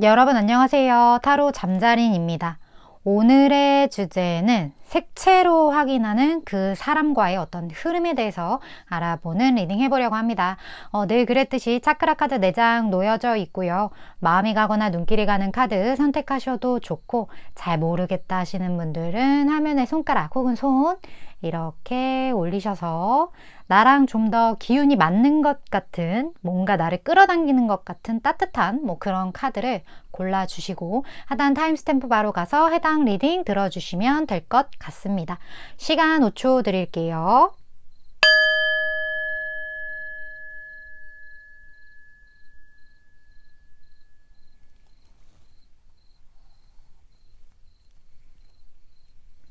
여러분 안녕하세요. 타로 잠자린입니다. 오늘의 주제는 색채로 확인하는 그 사람과의 어떤 흐름에 대해서 알아보는 리딩 해보려고 합니다. 늘 그랬듯이 차크라 카드 4장 놓여져 있고요. 마음이 가거나 눈길이 가는 카드 선택하셔도 좋고, 잘 모르겠다 하시는 분들은 화면에 손가락 혹은 손 이렇게 올리셔서 나랑 좀 더 기운이 맞는 것 같은, 뭔가 나를 끌어당기는 것 같은 따뜻한 그런 카드를 골라주시고 하단 타임스탬프 바로 가서 해당 리딩 들어주시면 될 것 같습니다. 시간 5초 드릴게요.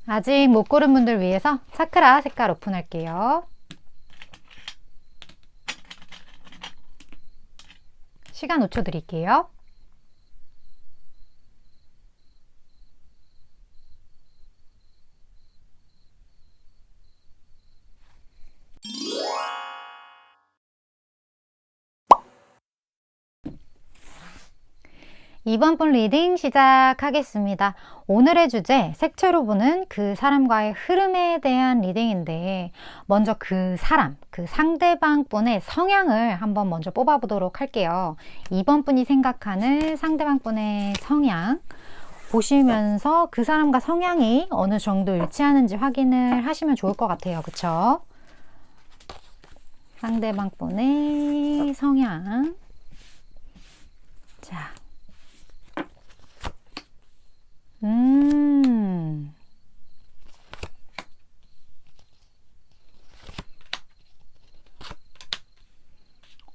아직 못 고른 분들 위해서 차크라 색깔 오픈할게요. 시간 5초 드릴게요. 이번 분 리딩 시작하겠습니다. 오늘의 주제, 색채로 보는 그 사람과의 흐름에 대한 리딩인데, 먼저 그 사람, 그 상대방 분의 성향을 한번 먼저 뽑아보도록 할게요. 이번 분이 생각하는 상대방 분의 성향 보시면서 그 사람과 성향이 어느 정도 일치하는지 확인을 하시면 좋을 것 같아요. 그쵸? 상대방 분의 성향. 자.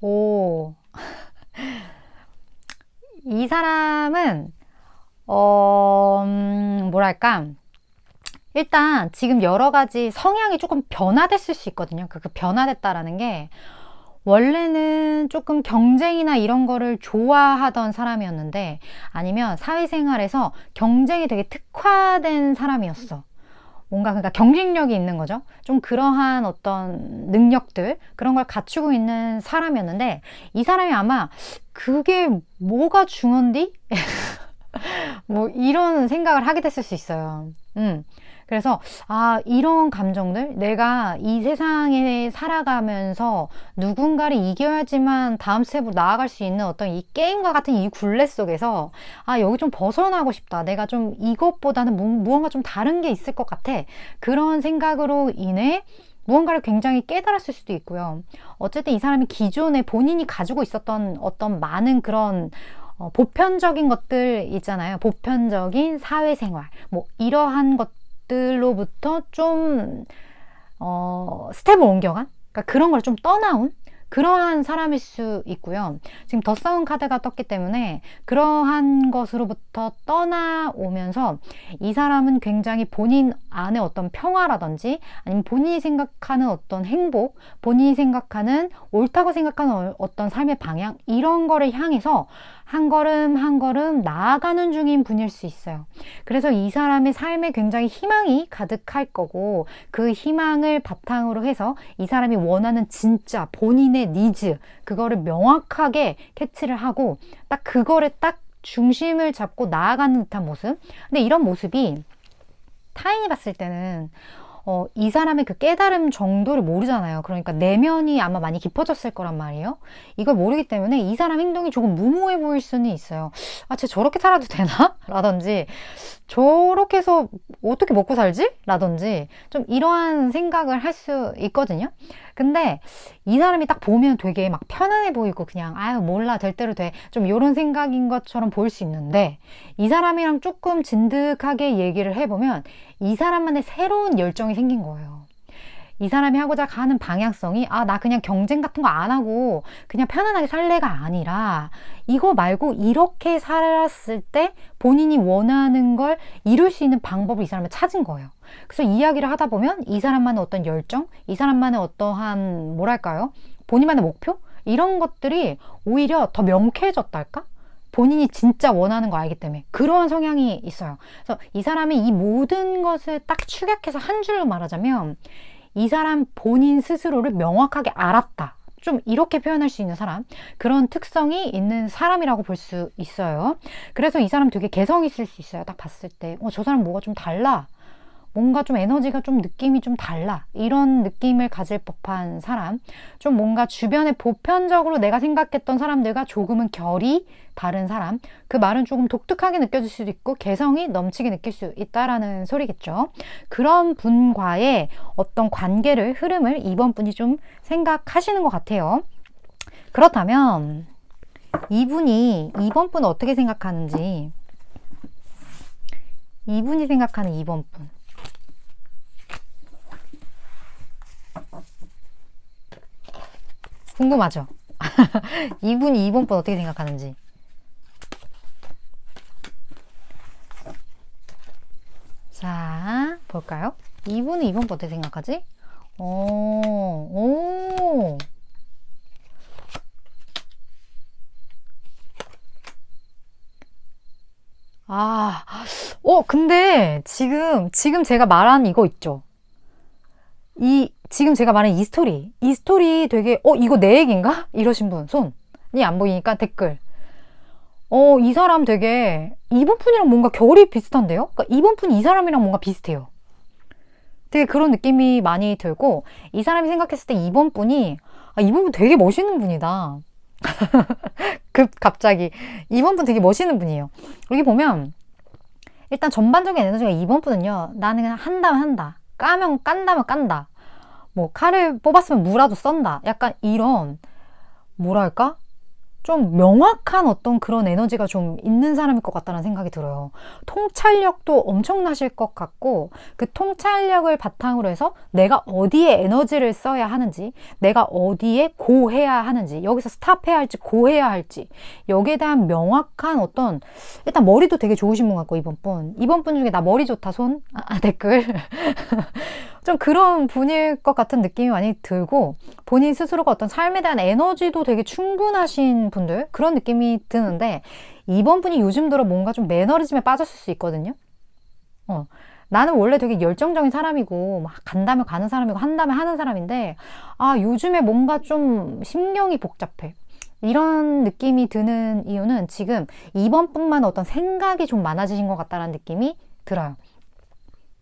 오. 이 사람은, 뭐랄까. 일단 지금 여러 가지 성향이 조금 변화됐을 수 있거든요. 그 변화됐다라는 게, 원래는 조금 경쟁이나 이런 거를 좋아하던 사람이었는데, 아니면 사회생활에서 경쟁이 되게 특화된 사람이었어. 뭔가 그러니까 경쟁력이 있는 거죠. 좀 그러한 어떤 능력들, 그런 걸 갖추고 있는 사람이었는데, 이 사람이 아마 그게 뭐가 중요한디? 이런 생각을 하게 됐을 수 있어요. 그래서 이런 감정들, 내가 이 세상에 살아가면서 누군가를 이겨야지만 다음 스텝으로 나아갈 수 있는 어떤 이 게임과 같은 이 굴레 속에서 여기 좀 벗어나고 싶다, 내가 좀 이것보다는 무언가 좀 다른 게 있을 것 같아, 그런 생각으로 인해 무언가를 굉장히 깨달았을 수도 있고요. 어쨌든 이 사람이 기존에 본인이 가지고 있었던 어떤 많은 그런 보편적인 것들 있잖아요. 보편적인 사회생활, 이러한 것들로부터 좀 스텝을 옮겨간, 그러니까 그런 걸 좀 떠나온 그러한 사람일 수 있고요. 지금 더 싸운 카드가 떴기 때문에 그러한 것으로부터 떠나오면서 이 사람은 굉장히 본인 안에 어떤 평화라든지, 아니면 본인이 생각하는 어떤 행복, 본인이 생각하는 옳다고 생각하는 어떤 삶의 방향, 이런 거를 향해서 한 걸음 한 걸음 나아가는 중인 분일 수 있어요. 그래서 이 사람의 삶에 굉장히 희망이 가득할 거고, 그 희망을 바탕으로 해서 이 사람이 원하는 진짜 본인의 니즈, 그거를 명확하게 캐치를 하고 딱 그거를 딱 중심을 잡고 나아가는 듯한 모습. 근데 이런 모습이 타인이 봤을 때는 이 사람의 그 깨달음 정도를 모르잖아요. 그러니까 내면이 아마 많이 깊어졌을 거란 말이에요. 이걸 모르기 때문에 이 사람 행동이 조금 무모해 보일 수는 있어요. 쟤 저렇게 살아도 되나? 라든지, 저렇게 해서 어떻게 먹고 살지? 라든지, 좀 이러한 생각을 할 수 있거든요. 근데 이 사람이 딱 보면 되게 막 편안해 보이고, 그냥 몰라, 될 대로 돼, 좀 이런 생각인 것처럼 보일 수 있는데, 이 사람이랑 조금 진득하게 얘기를 해보면 이 사람만의 새로운 열정이 생긴 거예요. 이 사람이 하고자 하는 방향성이 나 그냥 경쟁 같은 거 안 하고 그냥 편안하게 살래가 아니라, 이거 말고 이렇게 살았을 때 본인이 원하는 걸 이룰 수 있는 방법을 이 사람은 찾은 거예요. 그래서 이야기를 하다 보면 이 사람만의 어떤 열정, 이 사람만의 어떠한 뭐랄까요, 본인만의 목표, 이런 것들이 오히려 더 명쾌해졌달까? 본인이 진짜 원하는 거 알기 때문에 그러한 성향이 있어요. 그래서 이 사람이 이 모든 것을 딱 축약해서 한 줄로 말하자면, 이 사람 본인 스스로를 명확하게 알았다, 좀 이렇게 표현할 수 있는 사람, 그런 특성이 있는 사람이라고 볼 수 있어요. 그래서 이 사람 되게 개성 있을 수 있어요. 딱 봤을 때 저 사람 뭐가 좀 달라, 뭔가 좀 에너지가 좀 느낌이 좀 달라, 이런 느낌을 가질 법한 사람, 좀 뭔가 주변에 보편적으로 내가 생각했던 사람들과 조금은 결이 다른 사람, 그 말은 조금 독특하게 느껴질 수도 있고 개성이 넘치게 느낄 수 있다라는 소리겠죠. 그런 분과의 어떤 관계를, 흐름을 이번 분이 좀 생각하시는 것 같아요. 그렇다면 이분이 이번 분 어떻게 생각하는지, 이분이 생각하는 이번 분, 궁금하죠? 이분이 이번 분 어떻게 생각하는지. 자, 볼까요? 이분은 이번 분 어떻게 생각하지? 오. 아, 근데 지금 제가 말한 이거 있죠? 지금 제가 말한 이 스토리 되게, 이거 내 얘기인가? 이러신 분, 손이 안 보이니까 댓글. 이 사람 되게, 이번 분이랑 뭔가 결이 비슷한데요? 그러니까 이번 분 이 사람이랑 뭔가 비슷해요. 되게 그런 느낌이 많이 들고, 이 사람이 생각했을 때 이번 분이, 이번 분 되게 멋있는 분이다. 갑자기. 이번 분 되게 멋있는 분이에요. 여기 보면, 일단 전반적인 에너지가 이번 분은요, 나는 그냥 한다면 한다. 까면 깐다면 깐다. 뭐 칼을 뽑았으면 무라도 썬다. 약간 이런, 뭐랄까? 좀 명확한 어떤 그런 에너지가 좀 있는 사람일 것 같다는 생각이 들어요. 통찰력도 엄청나실 것 같고, 그 통찰력을 바탕으로 해서 내가 어디에 에너지를 써야 하는지, 내가 어디에 고해야 하는지, 여기서 스탑해야 할지 고해야 할지, 여기에 대한 명확한 어떤, 일단 머리도 되게 좋으신 분 같고, 이번 분 중에 나 머리 좋다 손? 댓글. 좀 그런 분일 것 같은 느낌이 많이 들고, 본인 스스로가 어떤 삶에 대한 에너지도 되게 충분하신 분들, 그런 느낌이 드는데, 이번 분이 요즘 들어 뭔가 좀 매너리즘에 빠졌을 수 있거든요. 나는 원래 되게 열정적인 사람이고, 막 간다면 가는 사람이고, 한다면 하는 사람인데, 요즘에 뭔가 좀 심경이 복잡해. 이런 느낌이 드는 이유는 지금 이번 분만 어떤 생각이 좀 많아지신 것 같다는 느낌이 들어요.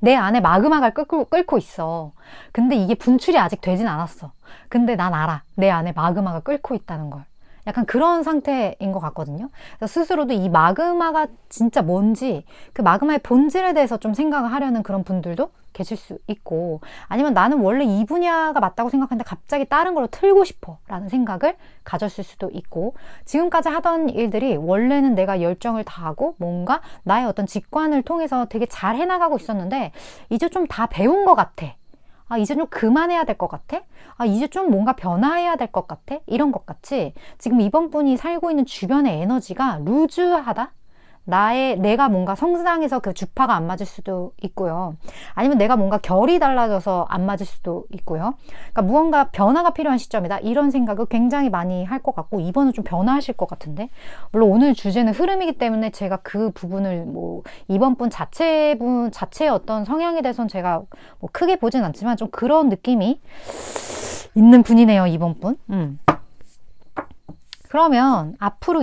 내 안에 마그마가 끓고 있어. 근데 이게 분출이 아직 되진 않았어. 근데 난 알아. 내 안에 마그마가 끓고 있다는 걸. 약간 그런 상태인 것 같거든요. 그래서 스스로도 이 마그마가 진짜 뭔지, 그 마그마의 본질에 대해서 좀 생각을 하려는 그런 분들도 계실 수 있고, 아니면 나는 원래 이 분야가 맞다고 생각하는데 갑자기 다른 걸로 틀고 싶어 라는 생각을 가졌을 수도 있고, 지금까지 하던 일들이 원래는 내가 열정을 다하고 뭔가 나의 어떤 직관을 통해서 되게 잘 해나가고 있었는데 이제 좀 다 배운 것 같아. 이제 좀 그만해야 될 것 같아? 이제 좀 뭔가 변화해야 될 것 같아? 이런 것 같이 지금 이번 분이 살고 있는 주변의 에너지가 루즈하다? 내가 뭔가 성장해서 그 주파가 안 맞을 수도 있고요. 아니면 내가 뭔가 결이 달라져서 안 맞을 수도 있고요. 그러니까 무언가 변화가 필요한 시점이다. 이런 생각을 굉장히 많이 할 것 같고, 이번은 좀 변화하실 것 같은데. 물론 오늘 주제는 흐름이기 때문에 제가 그 부분을 이번 분 자체의 어떤 성향에 대해서는 제가 크게 보진 않지만 좀 그런 느낌이 있는 분이네요, 이번 분. 그러면 앞으로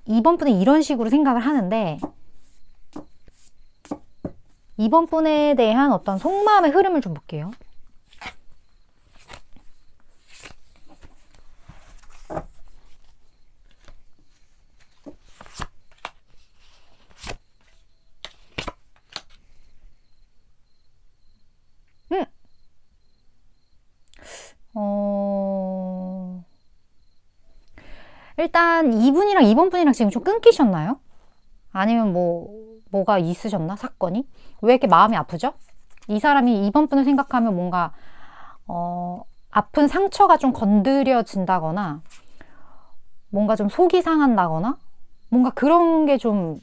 이번 분은 이런 식으로 생각을 하는데, 이번 분에 대한 어떤 속마음의 흐름을 좀 볼게요. 일단 이분이랑 이번 분이랑 지금 좀 끊기셨나요? 아니면 뭐가 있으셨나? 사건이? 왜 이렇게 마음이 아프죠? 이 사람이 이번 분을 생각하면 뭔가 아픈 상처가 좀 건드려진다거나, 뭔가 좀 속이 상한다거나, 뭔가 그런 게 좀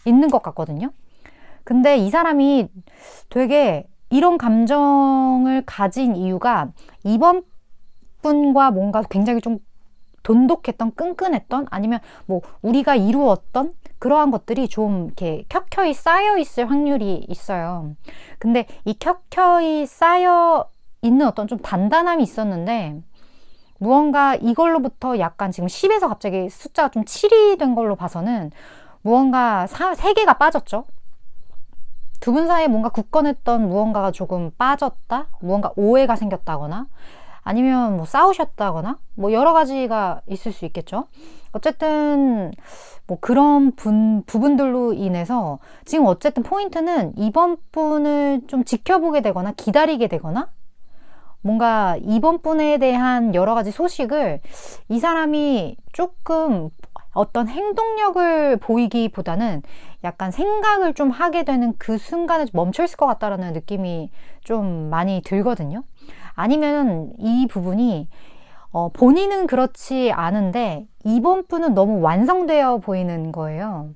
있는 것 같거든요. 근데 이 사람이 되게 이런 감정을 가진 이유가 이번 분과 뭔가 굉장히 좀 돈독했던, 끈끈했던, 아니면 우리가 이루었던 그러한 것들이 좀 이렇게 켜켜이 쌓여 있을 확률이 있어요. 근데 이 켜켜이 쌓여 있는 어떤 좀 단단함이 있었는데 무언가 이걸로부터 약간 지금 10에서 갑자기 숫자가 좀 7이 된 걸로 봐서는 무언가 세계가 빠졌죠. 두 분 사이에 뭔가 굳건했던 무언가가 조금 빠졌다? 무언가 오해가 생겼다거나 아니면 뭐 싸우셨다거나 뭐 여러 가지가 있을 수 있겠죠. 어쨌든 뭐 그런 부분들로 인해서 지금 어쨌든 포인트는 이번 분을 좀 지켜보게 되거나 기다리게 되거나 뭔가 이번 분에 대한 여러 가지 소식을 이 사람이 조금 어떤 행동력을 보이기보다는 약간 생각을 좀 하게 되는 그 순간에 멈춰 있을 것 같다라는 느낌이 좀 많이 들거든요. 아니면 이 부분이 본인은 그렇지 않은데 이번 분은 너무 완성되어 보이는 거예요.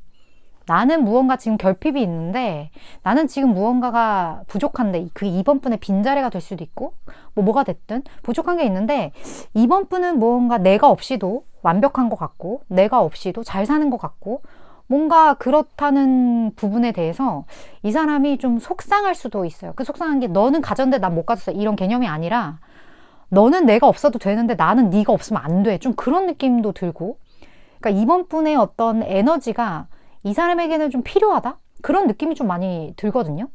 나는 무언가 지금 결핍이 있는데 나는 지금 무언가가 부족한데 그 이번 분의 빈자리가 될 수도 있고 뭐가 됐든 부족한 게 있는데 이번 분은 뭔가 내가 없이도 완벽한 것 같고 내가 없이도 잘 사는 것 같고 뭔가 그렇다는 부분에 대해서 이 사람이 좀 속상할 수도 있어요. 그 속상한 게 너는 가졌는데 난 못 가졌어 이런 개념이 아니라 너는 내가 없어도 되는데 나는 네가 없으면 안 돼. 좀 그런 느낌도 들고 그러니까 이번 분의 어떤 에너지가 이 사람에게는 좀 필요하다? 그런 느낌이 좀 많이 들거든요.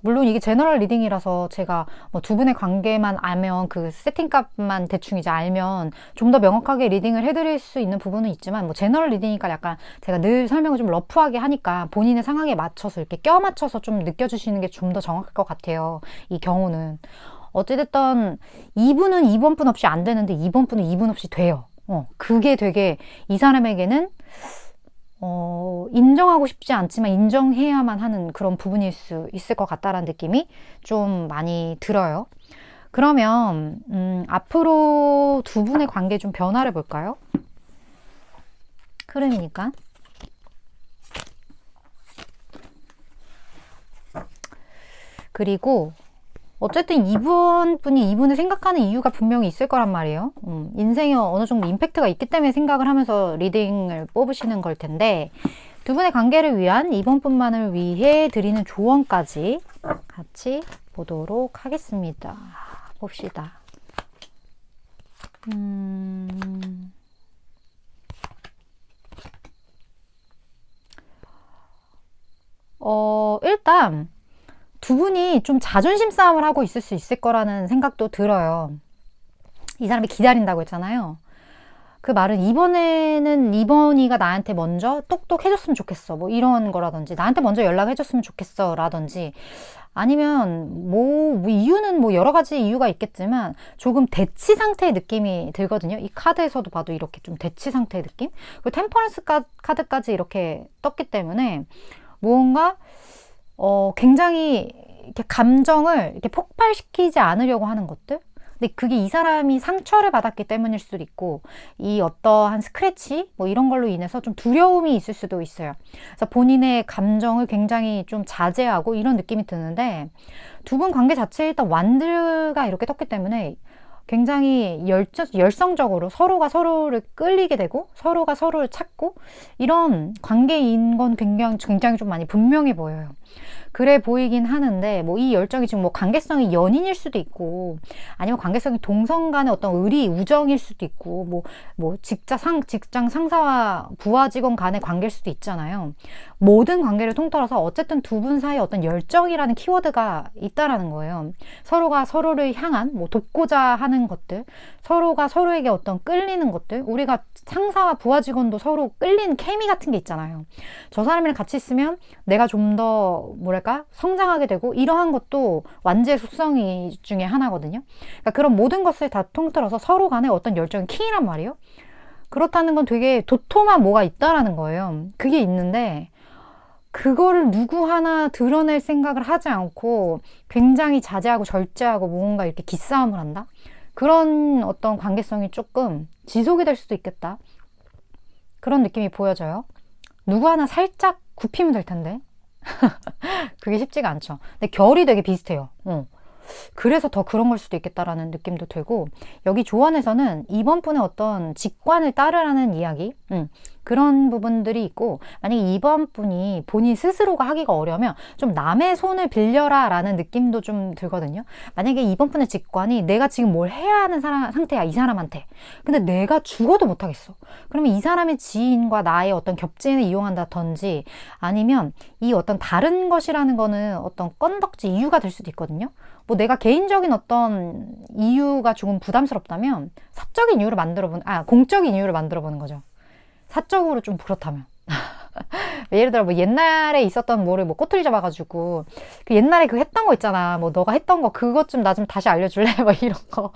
물론 이게 제너럴 리딩이라서 제가 뭐 두 분의 관계만 알면 그 세팅값만 대충 이제 알면 좀 더 명확하게 리딩을 해드릴 수 있는 부분은 있지만 뭐 제너럴 리딩이니까 약간 제가 늘 설명을 좀 러프하게 하니까 본인의 상황에 맞춰서 이렇게 껴 맞춰서 좀 느껴주시는 게 좀 더 정확할 것 같아요. 이 경우는. 어찌됐든 이분은 이번 분 없이 안 되는데 이번 분은 이분 없이 돼요. 그게 되게 이 사람에게는 인정하고 싶지 않지만 인정해야만 하는 그런 부분일 수 있을 것 같다라는 느낌이 좀 많이 들어요. 그러면 앞으로 두 분의 관계 좀 변화를 볼까요? 흐름이니까. 그리고 어쨌든 이분이 이분을 생각하는 이유가 분명히 있을 거란 말이에요. 인생에 어느 정도 임팩트가 있기 때문에 생각을 하면서 리딩을 뽑으시는 걸 텐데 두 분의 관계를 위한 이번 분만을 위해 드리는 조언까지 같이 보도록 하겠습니다. 봅시다. 일단 두 분이 좀 자존심 싸움을 하고 있을 수 있을 거라는 생각도 들어요. 이 사람이 기다린다고 했잖아요. 그 말은 이번이가 나한테 먼저 똑똑해졌으면 좋겠어. 뭐 이런 거라든지 나한테 먼저 연락해줬으면 좋겠어 라든지 아니면 뭐 이유는 뭐 여러 가지 이유가 있겠지만 조금 대치 상태의 느낌이 들거든요. 이 카드에서도 봐도 이렇게 좀 대치 상태의 느낌? 그리고 템퍼런스 카드까지 이렇게 떴기 때문에 무언가 굉장히 이렇게 감정을 이렇게 폭발시키지 않으려고 하는 것들? 근데 그게 이 사람이 상처를 받았기 때문일 수도 있고, 이 어떠한 스크래치? 뭐 이런 걸로 인해서 좀 두려움이 있을 수도 있어요. 그래서 본인의 감정을 굉장히 좀 자제하고 이런 느낌이 드는데, 두 분 관계 자체에 일단 완드가 이렇게 떴기 때문에 굉장히 열성적으로 서로가 서로를 끌리게 되고 서로가 서로를 찾고 이런 관계인 건 굉장히 좀 많이 분명해 보여요. 그래 보이긴 하는데 뭐 이 열정이 지금 뭐 관계성이 연인일 수도 있고 아니면 관계성이 동성 간의 어떤 의리 우정일 수도 있고 뭐 직장 상사와 부하 직원 간의 관계일 수도 있잖아요. 모든 관계를 통틀어서 어쨌든 두 분 사이에 어떤 열정이라는 키워드가 있다라는 거예요. 서로가 서로를 향한 뭐 돕고자 하는 것들, 서로가 서로에게 어떤 끌리는 것들, 우리가 상사와 부하 직원도 서로 끌리는 케미 같은 게 있잖아요. 저 사람이랑 같이 있으면 내가 좀 더 뭐랄까 성장하게 되고 이러한 것도 완제의 속성이 중에 하나거든요. 그러니까 그런 모든 것을 다 통틀어서 서로 간에 어떤 열정이 킹이란 말이에요. 그렇다는 건 되게 도톰한 뭐가 있다라는 거예요. 그게 있는데 그거를 누구 하나 드러낼 생각을 하지 않고 굉장히 자제하고 절제하고 뭔가 이렇게 기싸움을 한다? 그런 어떤 관계성이 조금 지속이 될 수도 있겠다. 그런 느낌이 보여져요. 누구 하나 살짝 굽히면 될 텐데. 그게 쉽지가 않죠. 근데 결이 되게 비슷해요. 그래서 더 그런 걸 수도 있겠다라는 느낌도 들고, 여기 조언에서는 이번 분의 어떤 직관을 따르라는 이야기, 그런 부분들이 있고, 만약에 2번 분이 본인 스스로가 하기가 어려우면 좀 남의 손을 빌려라 라는 느낌도 좀 들거든요. 만약에 2번 분의 직관이 내가 지금 뭘 해야 하는 상태야, 이 사람한테. 근데 내가 죽어도 못하겠어. 그러면 이 사람의 지인과 나의 어떤 겹친을 이용한다든지, 아니면 이 어떤 다른 것이라는 거는 어떤 건덕지 이유가 될 수도 있거든요. 뭐 내가 개인적인 어떤 이유가 조금 부담스럽다면 사적인 이유를 공적인 이유를 만들어 보는 거죠. 사적으로 좀 그렇다면. 예를 들어 뭐 옛날에 있었던 뭐를 뭐 꼬투리 잡아가지고 그 옛날에 그 했던 거 있잖아. 뭐 너가 했던 거 그것 좀 나 좀 다시 알려줄래? 뭐 이런 거.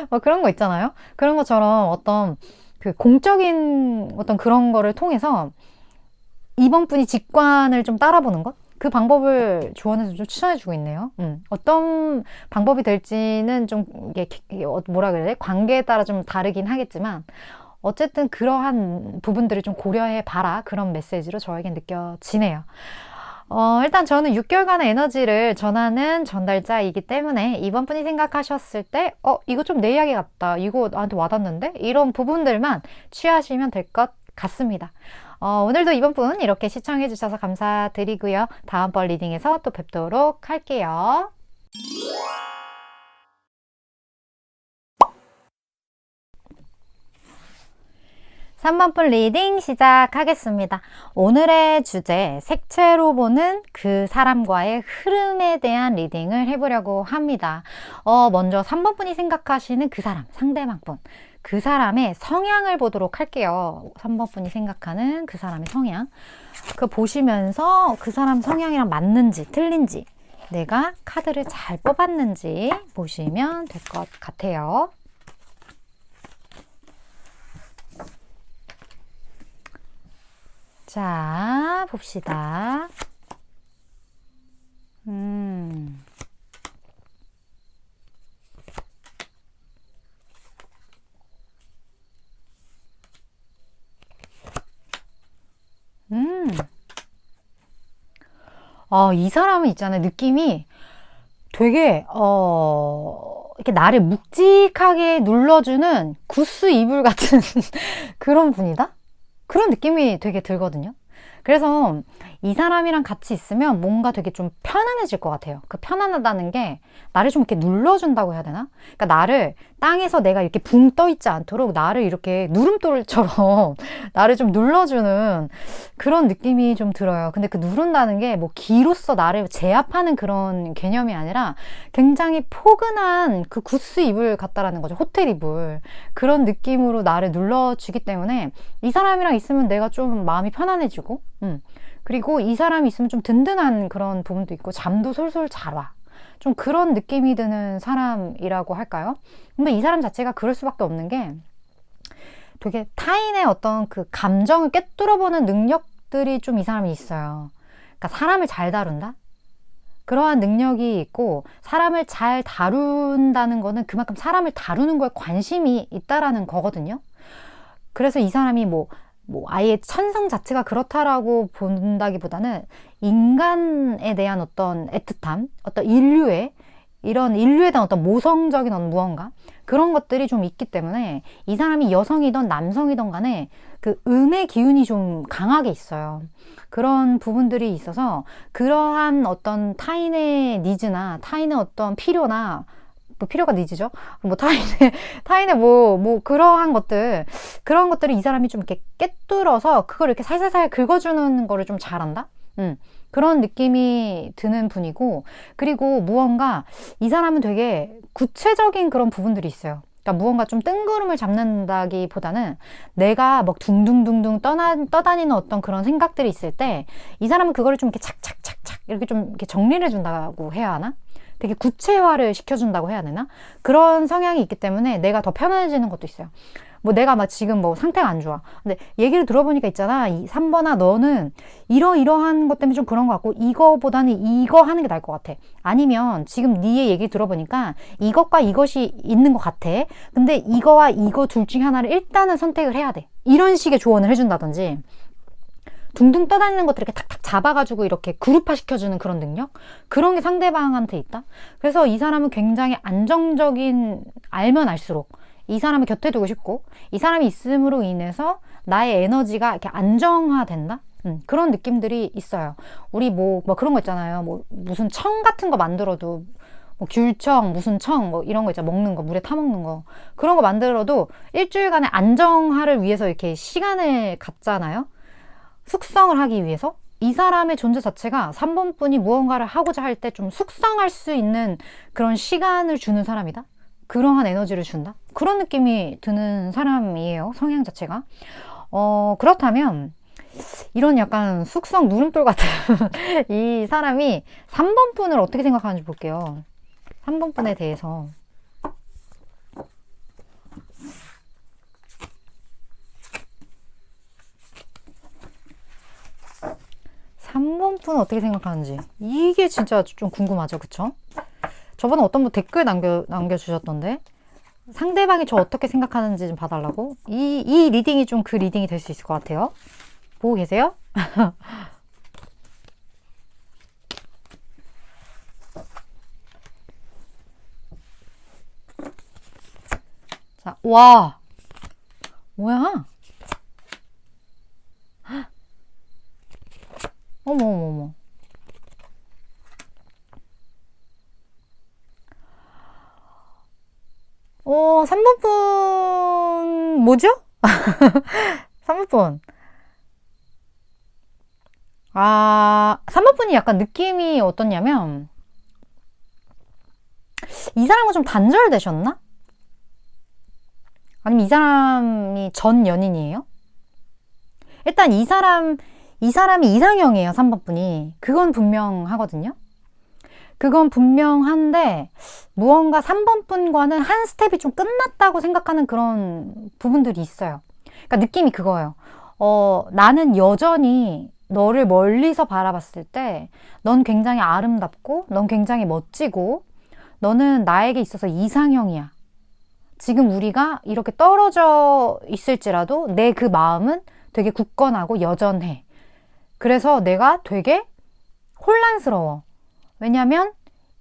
뭐 그런 거 있잖아요. 그런 것처럼 어떤 그 공적인 어떤 그런 거를 통해서 이번 분이 직관을 좀 따라보는 것? 그 방법을 조언해서 좀 추천해주고 있네요. 어떤 방법이 될지는 좀 이게 뭐라 그래야 돼? 관계에 따라 좀 다르긴 하겠지만 어쨌든 그러한 부분들을 좀 고려해 봐라. 그런 메시지로 저에겐 느껴지네요. 일단 저는 6개월간의 에너지를 전하는 전달자이기 때문에 이번 분이 생각하셨을 때 이거 좀 내 이야기 같다. 이거 나한테 와닿는데? 이런 부분들만 취하시면 될 것 같습니다. 오늘도 이번 분 이렇게 시청해 주셔서 감사드리고요. 다음번 리딩에서 또 뵙도록 할게요. 3번 분 리딩 시작하겠습니다. 오늘의 주제, 색채로 보는 그 사람과의 흐름에 대한 리딩을 해보려고 합니다. 먼저 3번 분이 생각하시는 그 사람, 상대방 분. 그 사람의 성향을 보도록 할게요. 3번 분이 생각하는 그 사람의 성향. 그 보시면서 그 사람 성향이랑 맞는지 틀린지 내가 카드를 잘 뽑았는지 보시면 될 것 같아요. 자, 봅시다. 이 사람은 있잖아요. 느낌이 되게, 이렇게 나를 묵직하게 눌러주는 구스 이불 같은 그런 분이다? 그런 느낌이 되게 들거든요. 그래서 이 사람이랑 같이 있으면 뭔가 되게 좀 편안해질 것 같아요. 그 편안하다는 게 나를 좀 이렇게 눌러준다고 해야 되나? 그러니까 나를 땅에서 내가 이렇게 붕 떠 있지 않도록 나를 이렇게 누름돌처럼 나를 좀 눌러주는 그런 느낌이 좀 들어요. 근데 그 누른다는 게 뭐 기로써 나를 제압하는 그런 개념이 아니라 굉장히 포근한 그 구스 이불 같다라는 거죠. 호텔 이불. 그런 느낌으로 나를 눌러주기 때문에 이 사람이랑 있으면 내가 좀 마음이 편안해지고 그리고 이 사람이 있으면 좀 든든한 그런 부분도 있고 잠도 솔솔 잘 와. 좀 그런 느낌이 드는 사람이라고 할까요? 근데 이 사람 자체가 그럴 수밖에 없는 게 되게 타인의 어떤 그 감정을 꿰뚫어보는 능력들이 좀 이 사람이 있어요. 그러니까 사람을 잘 다룬다? 그러한 능력이 있고 사람을 잘 다룬다는 거는 그만큼 사람을 다루는 거에 관심이 있다라는 거거든요. 그래서 이 사람이 뭐 아예 천성 자체가 그렇다라고 본다기보다는 인간에 대한 어떤 애틋함, 어떤 인류에 대한 어떤 모성적인 어떤 무언가 그런 것들이 좀 있기 때문에 이 사람이 여성이든 남성이든 간에 그 음의 기운이 좀 강하게 있어요. 그런 부분들이 있어서 그러한 어떤 타인의 니즈나 타인의 어떤 필요나 뭐 필요가 니즈죠? 뭐 타인의 뭐 그러한 그런 것들을 이 사람이 좀 이렇게 꿰뚫어서 그걸 이렇게 살살살 긁어주는 거를 좀 잘한다? 그런 느낌이 드는 분이고, 그리고 무언가 이 사람은 되게 구체적인 그런 부분들이 있어요. 그러니까 무언가 좀 뜬구름을 잡는다기보다는 내가 막 둥둥둥둥 떠다니는 어떤 그런 생각들이 있을 때 이 사람은 그거를 좀 이렇게 착착착착 이렇게 좀 이렇게 정리를 해준다고 해야 하나? 되게 구체화를 시켜준다고 해야 되나? 그런 성향이 있기 때문에 내가 더 편안해지는 것도 있어요. 뭐 내가 막 지금 뭐 상태가 안 좋아. 근데 얘기를 들어보니까 있잖아. 3번아 너는 이러한 것 때문에 좀 그런 것 같고 이거보다는 이거 하는 게 나을 것 같아. 아니면 지금 네 얘기 들어보니까 이것과 이것이 있는 것 같아. 근데 이거와 이거 둘 중에 하나를 일단은 선택을 해야 돼. 이런 식의 조언을 해준다든지 둥둥 떠다니는 것들 이렇게 탁탁 잡아가지고 이렇게 그룹화 시켜주는 그런 능력? 그런 게 상대방한테 있다? 그래서 이 사람은 굉장히 안정적인, 알면 알수록 이 사람을 곁에 두고 싶고 이 사람이 있음으로 인해서 나의 에너지가 이렇게 안정화된다? 그런 느낌들이 있어요. 우리 뭐 그런 거 있잖아요. 뭐 무슨 청 같은 거 만들어도 뭐 귤청, 무슨 청, 뭐 이런 거 있잖아. 먹는 거, 물에 타 먹는 거. 그런 거 만들어도 일주일간의 안정화를 위해서 이렇게 시간을 갖잖아요. 숙성을 하기 위해서. 이 사람의 존재 자체가 3번 분이 무언가를 하고자 할 때 좀 숙성할 수 있는 그런 시간을 주는 사람이다. 그러한 에너지를 준다. 그런 느낌이 드는 사람이에요. 성향 자체가. 그렇다면 이런 약간 숙성 누름돌 같은 이 사람이 3번 분을 어떻게 생각하는지 볼게요. 3번 분에 대해서. 삼 번 분 어떻게 생각하는지. 이게 진짜 좀 궁금하죠. 그쵸? 저번에 어떤 분 댓글 남겨주셨던데 상대방이 저 어떻게 생각하는지 좀 봐달라고. 이 리딩이 좀 그 리딩이 될 수 있을 것 같아요. 보고 계세요? 자, 와, 뭐야? 어머, 어머, 어머. 3번 분, 뭐죠? 3번 분. 3번 분이 약간 느낌이 어떻냐면, 이 사람과 좀 단절되셨나? 아니면 이 사람이 전 연인이에요? 일단 이 사람이 이상형이에요, 3번 분이. 그건 분명하거든요. 그건 분명한데 무언가 3번 분과는 한 스텝이 좀 끝났다고 생각하는 그런 부분들이 있어요. 그러니까 느낌이 그거예요. 나는 여전히 너를 멀리서 바라봤을 때 넌 굉장히 아름답고 넌 굉장히 멋지고 너는 나에게 있어서 이상형이야. 지금 우리가 이렇게 떨어져 있을지라도 내 그 마음은 되게 굳건하고 여전해. 그래서 내가 되게 혼란스러워. 왜냐면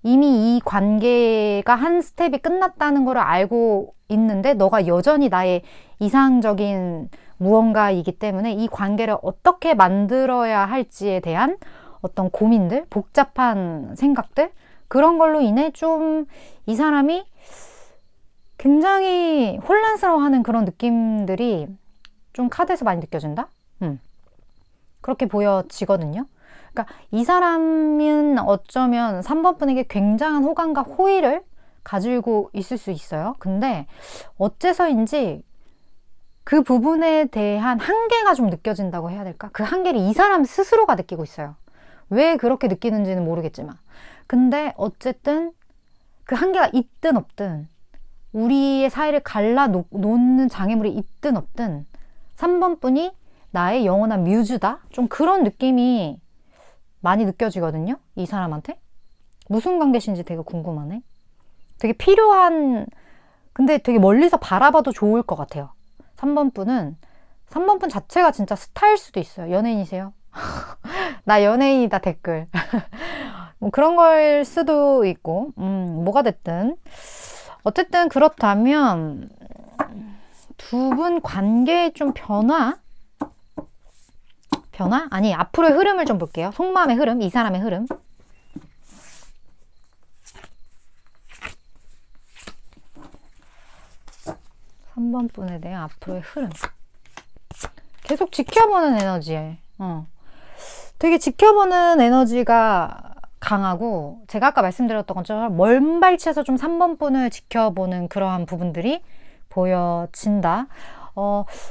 이미 이 관계가 한 스텝이 끝났다는 걸 알고 있는데 너가 여전히 나의 이상적인 무언가이기 때문에 이 관계를 어떻게 만들어야 할지에 대한 어떤 고민들, 복잡한 생각들, 그런 걸로 인해 좀 이 사람이 굉장히 혼란스러워하는 그런 느낌들이 좀 카드에서 많이 느껴진다? 그렇게 보여지거든요. 그러니까 이 사람은 어쩌면 3번 분에게 굉장한 호감과 호의를 가지고 있을 수 있어요. 근데 어째서인지 그 부분에 대한 한계가 좀 느껴진다고 해야 될까? 그 한계를 이 사람 스스로가 느끼고 있어요. 왜 그렇게 느끼는지는 모르겠지만. 근데 어쨌든 그 한계가 있든 없든 우리의 사이를 갈라놓는 장애물이 있든 없든 3번 분이 나의 영원한 뮤즈다? 좀 그런 느낌이 많이 느껴지거든요. 이 사람한테. 무슨 관계신지 되게 궁금하네. 되게 필요한, 근데 되게 멀리서 바라봐도 좋을 것 같아요. 3번 분 자체가 진짜 스타일 수도 있어요. 연예인이세요? 나 연예인이다 댓글. 뭐 그런 걸 수도 있고, 뭐가 됐든. 어쨌든 그렇다면 두 분 관계의 좀 변화? 아니, 앞으로의 흐름을 좀 볼게요. 속마음의 흐름, 이 사람의 흐름. 삼 번 분에 대한 앞으로의 흐름. 계속 지켜보는 에너지에. 되게 지켜보는 에너지가 강하고, 제가 아까 말씀드렸던 것처럼 멀발치에서 좀 3번 분을 지켜보는 그러한 부분들이 보여진다.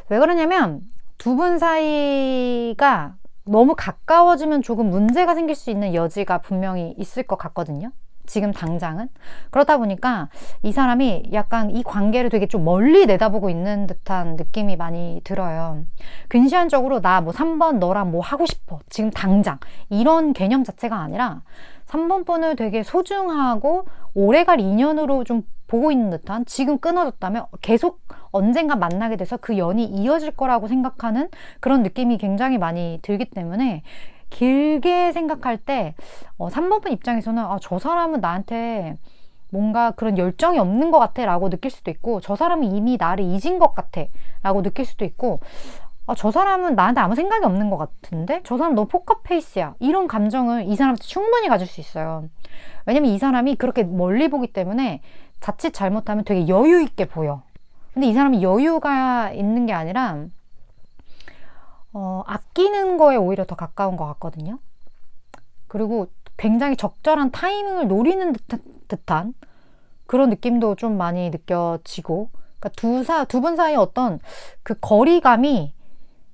왜 그러냐면, 두 분 사이가 너무 가까워지면 조금 문제가 생길 수 있는 여지가 분명히 있을 것 같거든요. 지금 당장은. 그렇다 보니까 이 사람이 약간 이 관계를 되게 좀 멀리 내다보고 있는 듯한 느낌이 많이 들어요. 근시안적으로 나 뭐 3번 너랑 뭐 하고 싶어. 지금 당장. 이런 개념 자체가 아니라 3번 분을 되게 소중하고 오래갈 인연으로 좀 보고 있는 듯한, 지금 끊어졌다면 계속 언젠가 만나게 돼서 그 연이 이어질 거라고 생각하는 그런 느낌이 굉장히 많이 들기 때문에 길게 생각할 때 3번 분 입장에서는 저 사람은 나한테 뭔가 그런 열정이 없는 것 같아 라고 느낄 수도 있고, 저 사람은 이미 나를 잊은 것 같아 라고 느낄 수도 있고, 저 사람은 나한테 아무 생각이 없는 것 같은데? 저 사람 너무 포커페이스야. 이런 감정을 이 사람한테 충분히 가질 수 있어요. 왜냐면 이 사람이 그렇게 멀리 보기 때문에 자칫 잘못하면 되게 여유 있게 보여. 근데 이 사람이 여유가 있는 게 아니라 아끼는 거에 오히려 더 가까운 것 같거든요. 그리고 굉장히 적절한 타이밍을 노리는 듯한 그런 느낌도 좀 많이 느껴지고, 그러니까 두 분 사이에 어떤 그 거리감이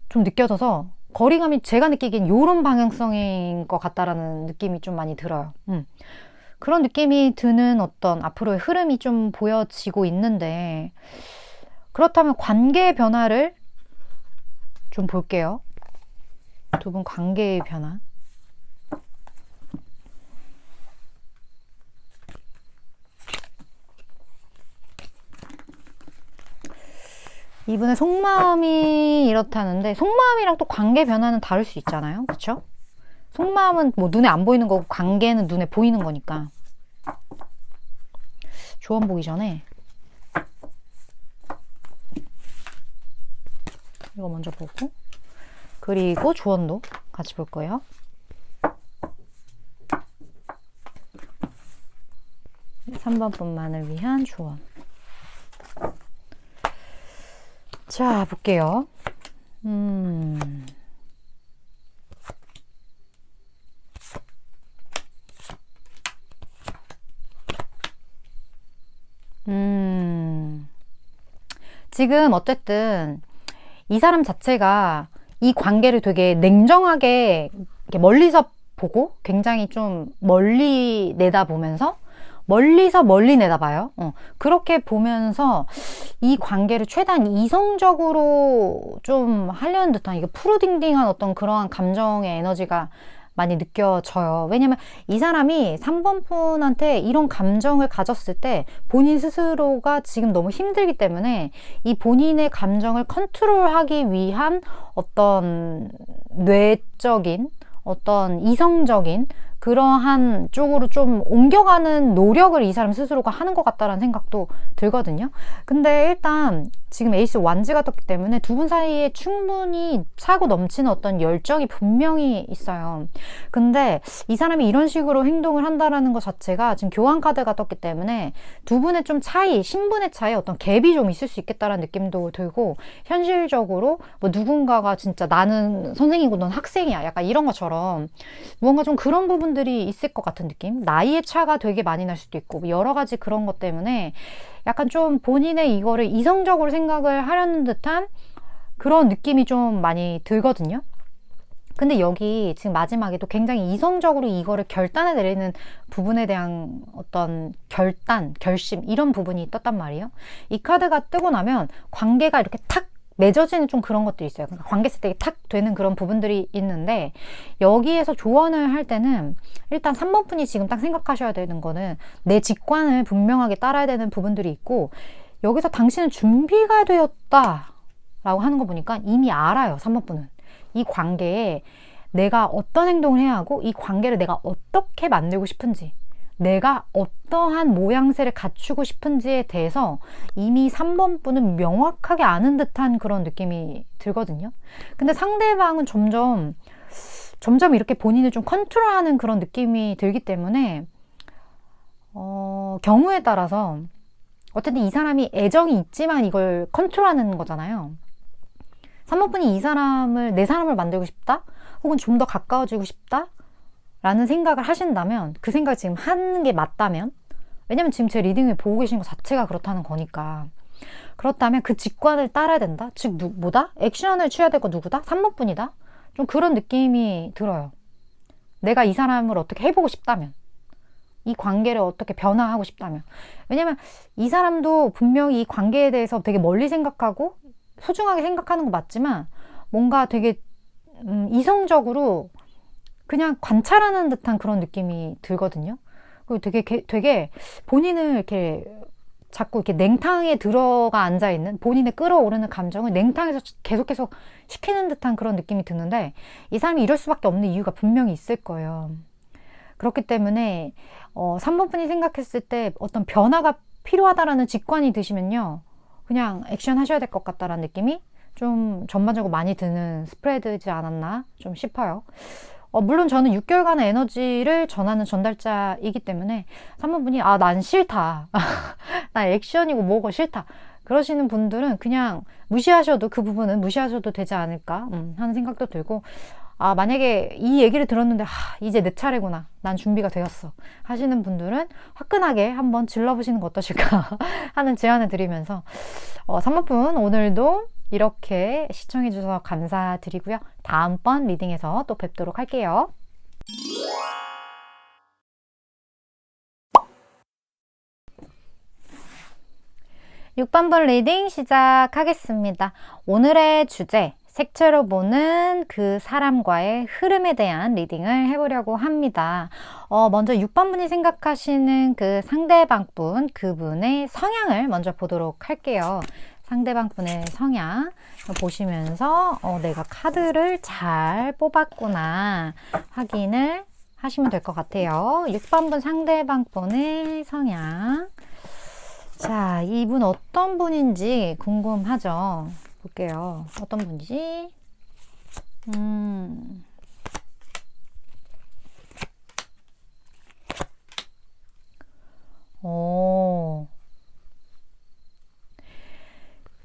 좀 느껴져서, 거리감이 제가 느끼기엔 요런 방향성인 것 같다라는 느낌이 좀 많이 들어요. 그런 느낌이 드는 어떤 앞으로의 흐름이 좀 보여지고 있는데, 그렇다면 관계의 변화를 좀 볼게요. 두 분 관계의 변화. 이분의 속마음이 이렇다는데, 속마음이랑 또 관계 변화는 다를 수 있잖아요. 그쵸? 속마음은 뭐 눈에 안 보이는 거고 관계는 눈에 보이는 거니까. 조언 보기 전에 이거 먼저 보고, 그리고 조언도 같이 볼 거예요. (3번) 분만을 위한 조언. 자, 볼게요. 지금 어쨌든 이 사람 자체가 이 관계를 되게 냉정하게 이렇게 멀리서 보고, 굉장히 좀 멀리 내다보면서, 멀리서 멀리 내다봐요. 그렇게 보면서 이 관계를 최대한 이성적으로 좀 하려는 듯한, 이게 푸르딩딩한 어떤 그러한 감정의 에너지가 많이 느껴져요. 왜냐면 이 사람이 3번 분한테 이런 감정을 가졌을 때 본인 스스로가 지금 너무 힘들기 때문에 이 본인의 감정을 컨트롤하기 위한 어떤 뇌적인, 어떤 이성적인 그러한 쪽으로 좀 옮겨가는 노력을 이 사람 스스로가 하는 것 같다라는 생각도 들거든요. 근데 일단 지금 에이스 완즈가 떴기 때문에 두 분 사이에 충분히 차고 넘치는 어떤 열정이 분명히 있어요. 근데 이 사람이 이런 식으로 행동을 한다라는 것 자체가 지금 교환 카드가 떴기 때문에 두 분의 좀 차이, 신분의 차이, 어떤 갭이 좀 있을 수 있겠다라는 느낌도 들고, 현실적으로 뭐 누군가가 진짜 나는 선생이고 넌 학생이야, 약간 이런 것처럼 무언가 좀 그런 부분들이 있을 것 같은 느낌? 나이의 차가 되게 많이 날 수도 있고, 여러 가지 그런 것 때문에 약간 좀 본인의 이거를 이성적으로 생각을 하려는 듯한 그런 느낌이 좀 많이 들거든요. 근데 여기 지금 마지막에도 굉장히 이성적으로 이거를 결단을 내리는 부분에 대한 어떤 결심, 이런 부분이 떴단 말이에요. 이 카드가 뜨고 나면 관계가 이렇게 탁 맺어지는 좀 그런 것들이 있어요. 그러니까 관계 세팅이 탁 되는 그런 부분들이 있는데, 여기에서 조언을 할 때는 일단 3번 분이 지금 딱 생각하셔야 되는 거는 내 직관을 분명하게 따라야 되는 부분들이 있고, 여기서 당신은 준비가 되었다 라고 하는 거 보니까 이미 알아요. 3번 분은 이 관계에 내가 어떤 행동을 해야 하고, 이 관계를 내가 어떻게 만들고 싶은지, 내가 어떠한 모양새를 갖추고 싶은지에 대해서 이미 3번 분은 명확하게 아는 듯한 그런 느낌이 들거든요. 근데 상대방은 점점 이렇게 본인을 좀 컨트롤하는 그런 느낌이 들기 때문에 경우에 따라서 어쨌든 이 사람이 애정이 있지만 이걸 컨트롤하는 거잖아요. 3번 분이 이 사람을 내 사람을 만들고 싶다? 혹은 좀 더 가까워지고 싶다? 라는 생각을 하신다면, 그 생각을 지금 하는 게 맞다면, 왜냐면 지금 제 리딩을 보고 계신 것 자체가 그렇다는 거니까, 그렇다면 그 직관을 따라야 된다? 즉 뭐다? 액션을 취해야 되고 누구다? 3번 분이다? 좀 그런 느낌이 들어요. 내가 이 사람을 어떻게 해보고 싶다면, 이 관계를 어떻게 변화하고 싶다면. 왜냐면 이 사람도 분명히 이 관계에 대해서 되게 멀리 생각하고 소중하게 생각하는 거 맞지만, 뭔가 되게 이성적으로 그냥 관찰하는 듯한 그런 느낌이 들거든요. 그리고 되게 본인을 이렇게 자꾸 이렇게 냉탕에 들어가 앉아있는, 본인의 끓어오르는 감정을 냉탕에서 계속 식히는 듯한 그런 느낌이 드는데, 이 사람이 이럴 수밖에 없는 이유가 분명히 있을 거예요. 그렇기 때문에 3번 분이 생각했을 때 어떤 변화가 필요하다라는 직관이 드시면요, 그냥 액션 하셔야 될 것 같다라는 느낌이 좀 전반적으로 많이 드는 스프레드지 않았나 좀 싶어요. 물론 저는 6개월간의 에너지를 전하는 전달자이기 때문에 3번 분이 난 싫다. 나 액션이고 뭐고 싫다. 그러시는 분들은 그냥 무시하셔도 그 부분은 무시하셔도 되지 않을까 하는 생각도 들고 만약에 이 얘기를 들었는데 이제 내 차례구나. 난 준비가 되었어. 하시는 분들은 화끈하게 한번 질러보시는 거 어떠실까 하는 제안을 드리면서 3번 분 오늘도 이렇게 시청해 주셔서 감사드리고요. 다음번 리딩에서 또 뵙도록 할게요. 6번분 리딩 시작하겠습니다. 오늘의 주제, 색채로 보는 그 사람과의 흐름에 대한 리딩을 해보려고 합니다. 먼저 6번분이 생각하시는 그 상대방분, 그분의 성향을 먼저 보도록 할게요. 상대방분의 성향 보시면서 내가 카드를 잘 뽑았구나 확인을 하시면 될 것 같아요. 6번분 상대방분의 성향. 자, 이분 어떤 분인지 궁금하죠? 볼게요. 어떤 분인지.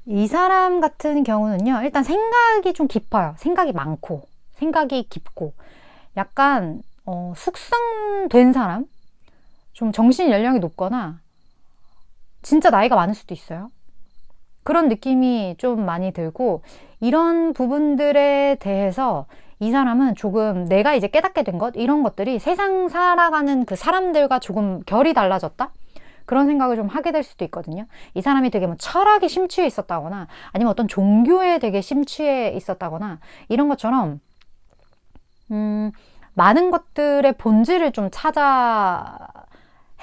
이 사람 같은 경우는요, 일단 생각이 좀 깊어요. 생각이 많고, 생각이 깊고, 약간, 숙성된 사람? 좀 정신 연령이 높거나, 진짜 나이가 많을 수도 있어요. 그런 느낌이 좀 많이 들고, 이런 부분들에 대해서 이 사람은 조금 내가 이제 깨닫게 된 것, 이런 것들이 세상 살아가는 그 사람들과 조금 결이 달라졌다? 그런 생각을 좀 하게 될 수도 있거든요. 이 사람이 되게 뭐 철학에 심취해 있었다거나 아니면 어떤 종교에 되게 심취해 있었다거나 이런 것처럼 많은 것들의 본질을 좀 찾아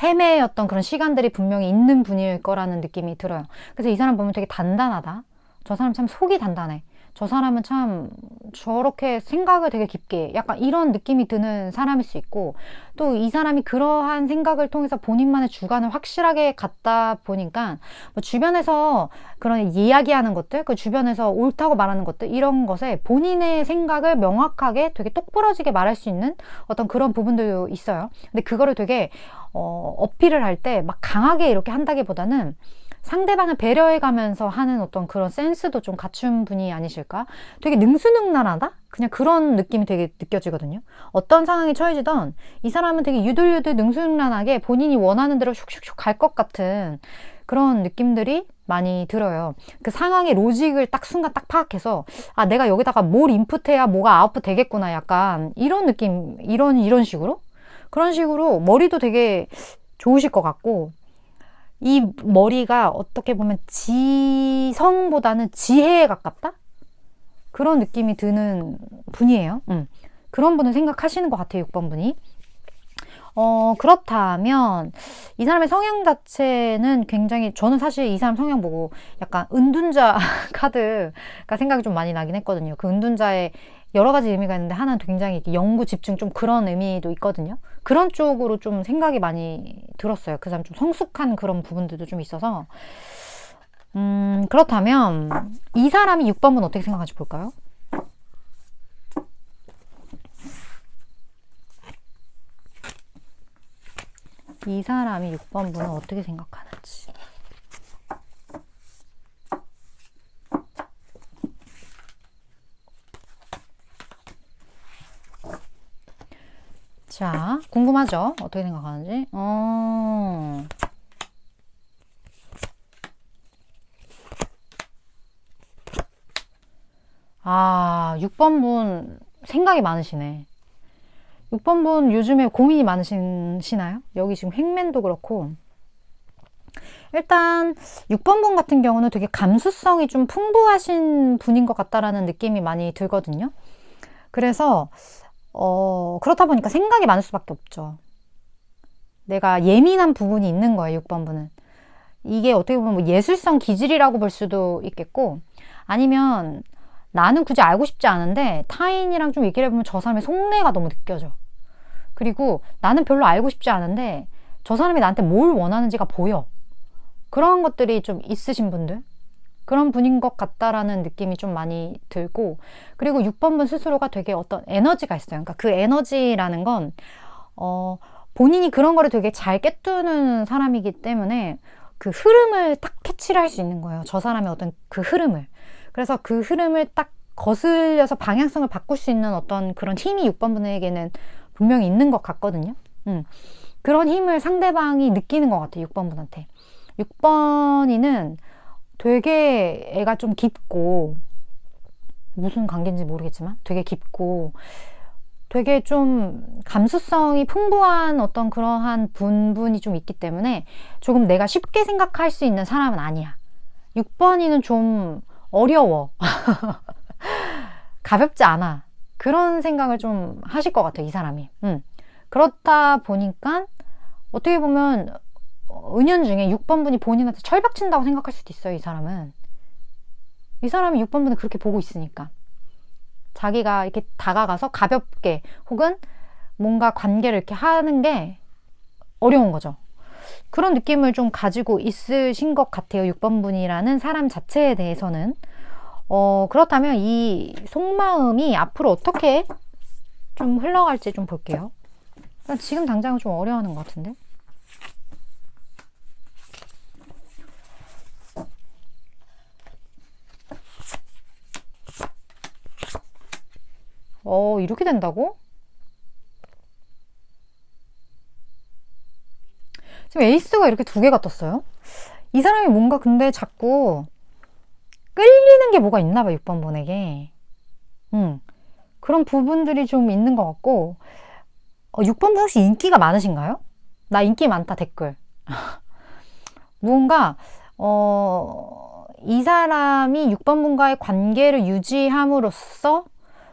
헤매였던 그런 시간들이 분명히 있는 분일 거라는 느낌이 들어요. 그래서 이 사람 보면 되게 단단하다. 저 사람 참 속이 단단해. 저 사람은 참 저렇게 생각을 되게 깊게 약간 이런 느낌이 드는 사람일 수 있고 또 이 사람이 그러한 생각을 통해서 본인만의 주관을 확실하게 갖다 보니까 뭐 주변에서 그런 이야기하는 것들 그 주변에서 옳다고 말하는 것들 이런 것에 본인의 생각을 명확하게 되게 똑부러지게 말할 수 있는 어떤 그런 부분도 있어요. 근데 그거를 되게 어필을 할 때 막 강하게 이렇게 한다기보다는 상대방을 배려해가면서 하는 어떤 그런 센스도 좀 갖춘 분이 아니실까? 되게 능수능란하다? 그냥 그런 느낌이 되게 느껴지거든요. 어떤 상황에 처해지던 이 사람은 되게 유들유들 능수능란하게 본인이 원하는 대로 슉슉슉 갈 것 같은 그런 느낌들이 많이 들어요. 그 상황의 로직을 딱 순간 딱 파악해서 내가 여기다가 뭘 인풋해야 뭐가 아웃풋 되겠구나 약간 이런 느낌, 이런 식으로? 그런 식으로 머리도 되게 좋으실 것 같고 이 머리가 어떻게 보면 지성보다는 지혜에 가깝다? 그런 느낌이 드는 분이에요. 그런 분을 생각하시는 것 같아요, 6번 분이. 그렇다면 이 사람의 성향 자체는 굉장히 저는 사실 이 사람 성향 보고 약간 은둔자 카드가 생각이 좀 많이 나긴 했거든요. 그 은둔자의 여러 가지 의미가 있는데 하나는 굉장히 연구 집중 좀 그런 의미도 있거든요. 그런 쪽으로 좀 생각이 많이 들었어요. 그 사람 좀 성숙한 그런 부분들도 좀 있어서 그렇다면 이 사람이 6번분 어떻게 생각하는지 볼까요? 이 사람이 6번분은 어떻게 생각하는지. 자, 궁금하죠? 어떻게 생각하는지. 6번분 생각이 많으시네. 6번분 요즘에 고민이 많으시나요? 여기 지금 행맨도 그렇고 일단 6번분 같은 경우는 되게 감수성이 좀 풍부하신 분인 것 같다라는 느낌이 많이 들거든요. 그래서 그렇다 보니까 생각이 많을 수밖에 없죠. 내가 예민한 부분이 있는 거예요, 6번분은. 이게 어떻게 보면 뭐 예술성 기질이라고 볼 수도 있겠고 아니면 나는 굳이 알고 싶지 않은데 타인이랑 좀 얘기를 해보면 저 사람의 속내가 너무 느껴져. 그리고 나는 별로 알고 싶지 않은데 저 사람이 나한테 뭘 원하는지가 보여. 그런 것들이 좀 있으신 분들. 그런 분인 것 같다라는 느낌이 좀 많이 들고, 그리고 6번분 스스로가 되게 어떤 에너지가 있어요. 그러니까 그 에너지라는 건 본인이 그런 거를 되게 잘 꿰뚫는 사람이기 때문에 그 흐름을 딱 캐치를 할 수 있는 거예요. 저 사람의 어떤 그 흐름을. 그래서 그 흐름을 딱 거슬려서 방향성을 바꿀 수 있는 어떤 그런 힘이 6번분에게는 분명히 있는 것 같거든요. 그런 힘을 상대방이 느끼는 것 같아요. 6번분한테. 6번이는 되게 애가 좀 깊고, 무슨 관계인지 모르겠지만 되게 깊고 되게 좀 감수성이 풍부한 어떤 그러한 분이 좀 있기 때문에 조금 내가 쉽게 생각할 수 있는 사람은 아니야. 6번이는 좀 어려워. 가볍지 않아. 그런 생각을 좀 하실 것 같아요, 이 사람이. 그렇다 보니까 어떻게 보면 은연중에 6번분이 본인한테 철벽친다고 생각할 수도 있어요, 이 사람은. 이 사람이 6번분을 그렇게 보고 있으니까. 자기가 이렇게 다가가서 가볍게 혹은 뭔가 관계를 이렇게 하는 게 어려운 거죠. 그런 느낌을 좀 가지고 있으신 것 같아요. 6번분이라는 사람 자체에 대해서는. 그렇다면 이 속마음이 앞으로 어떻게 좀 흘러갈지 좀 볼게요. 지금 당장은 좀 어려워하는 것 같은데. 이렇게 된다고? 지금 에이스가 이렇게 두 개가 떴어요. 이 사람이 뭔가 근데 자꾸 끌리는 게 뭐가 있나 봐, 6번분에게. 그런 부분들이 좀 있는 것 같고, 6번분 혹시 인기가 많으신가요? 나 인기 많다, 댓글. 무언가, 이 사람이 6번분과의 관계를 유지함으로써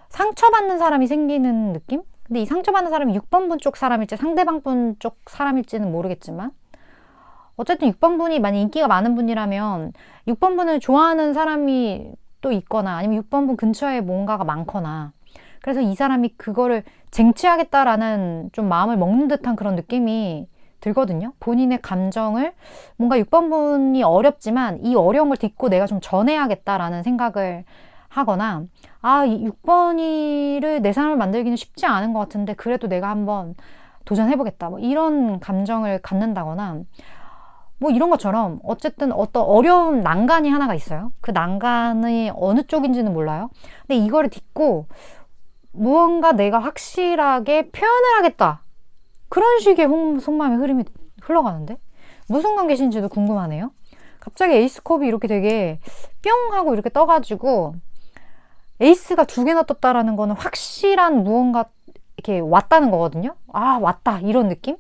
상처받는 사람이 생기는 느낌? 근데 이 상처받는 사람이 6번분 쪽 사람일지 상대방 분 쪽 사람일지는 모르겠지만 어쨌든 6번분이 만약 인기가 많은 분이라면 6번분을 좋아하는 사람이 또 있거나 아니면 6번분 근처에 뭔가가 많거나 그래서 이 사람이 그거를 쟁취하겠다라는 좀 마음을 먹는 듯한 그런 느낌이 들거든요. 본인의 감정을 뭔가 6번분이 어렵지만 이 어려운 걸 딛고 내가 좀 전해야겠다라는 생각을 하거나 이 6번이를 내 사람을 만들기는 쉽지 않은 것 같은데 그래도 내가 한번 도전해보겠다. 뭐 이런 감정을 갖는다거나 뭐 이런 것처럼 어쨌든 어떤 어려운 난간이 하나가 있어요. 그 난간이 어느 쪽인지는 몰라요. 근데 이거를 딛고 무언가 내가 확실하게 표현을 하겠다. 그런 식의 속마음의 흐름이 흘러가는데 무슨 관계신지도 궁금하네요. 갑자기 에이스컵이 이렇게 되게 뿅 하고 이렇게 떠가지고 에이스가 두 개나 떴다라는 거는 확실한 무언가 이렇게 왔다는 거거든요. 왔다 이런 느낌?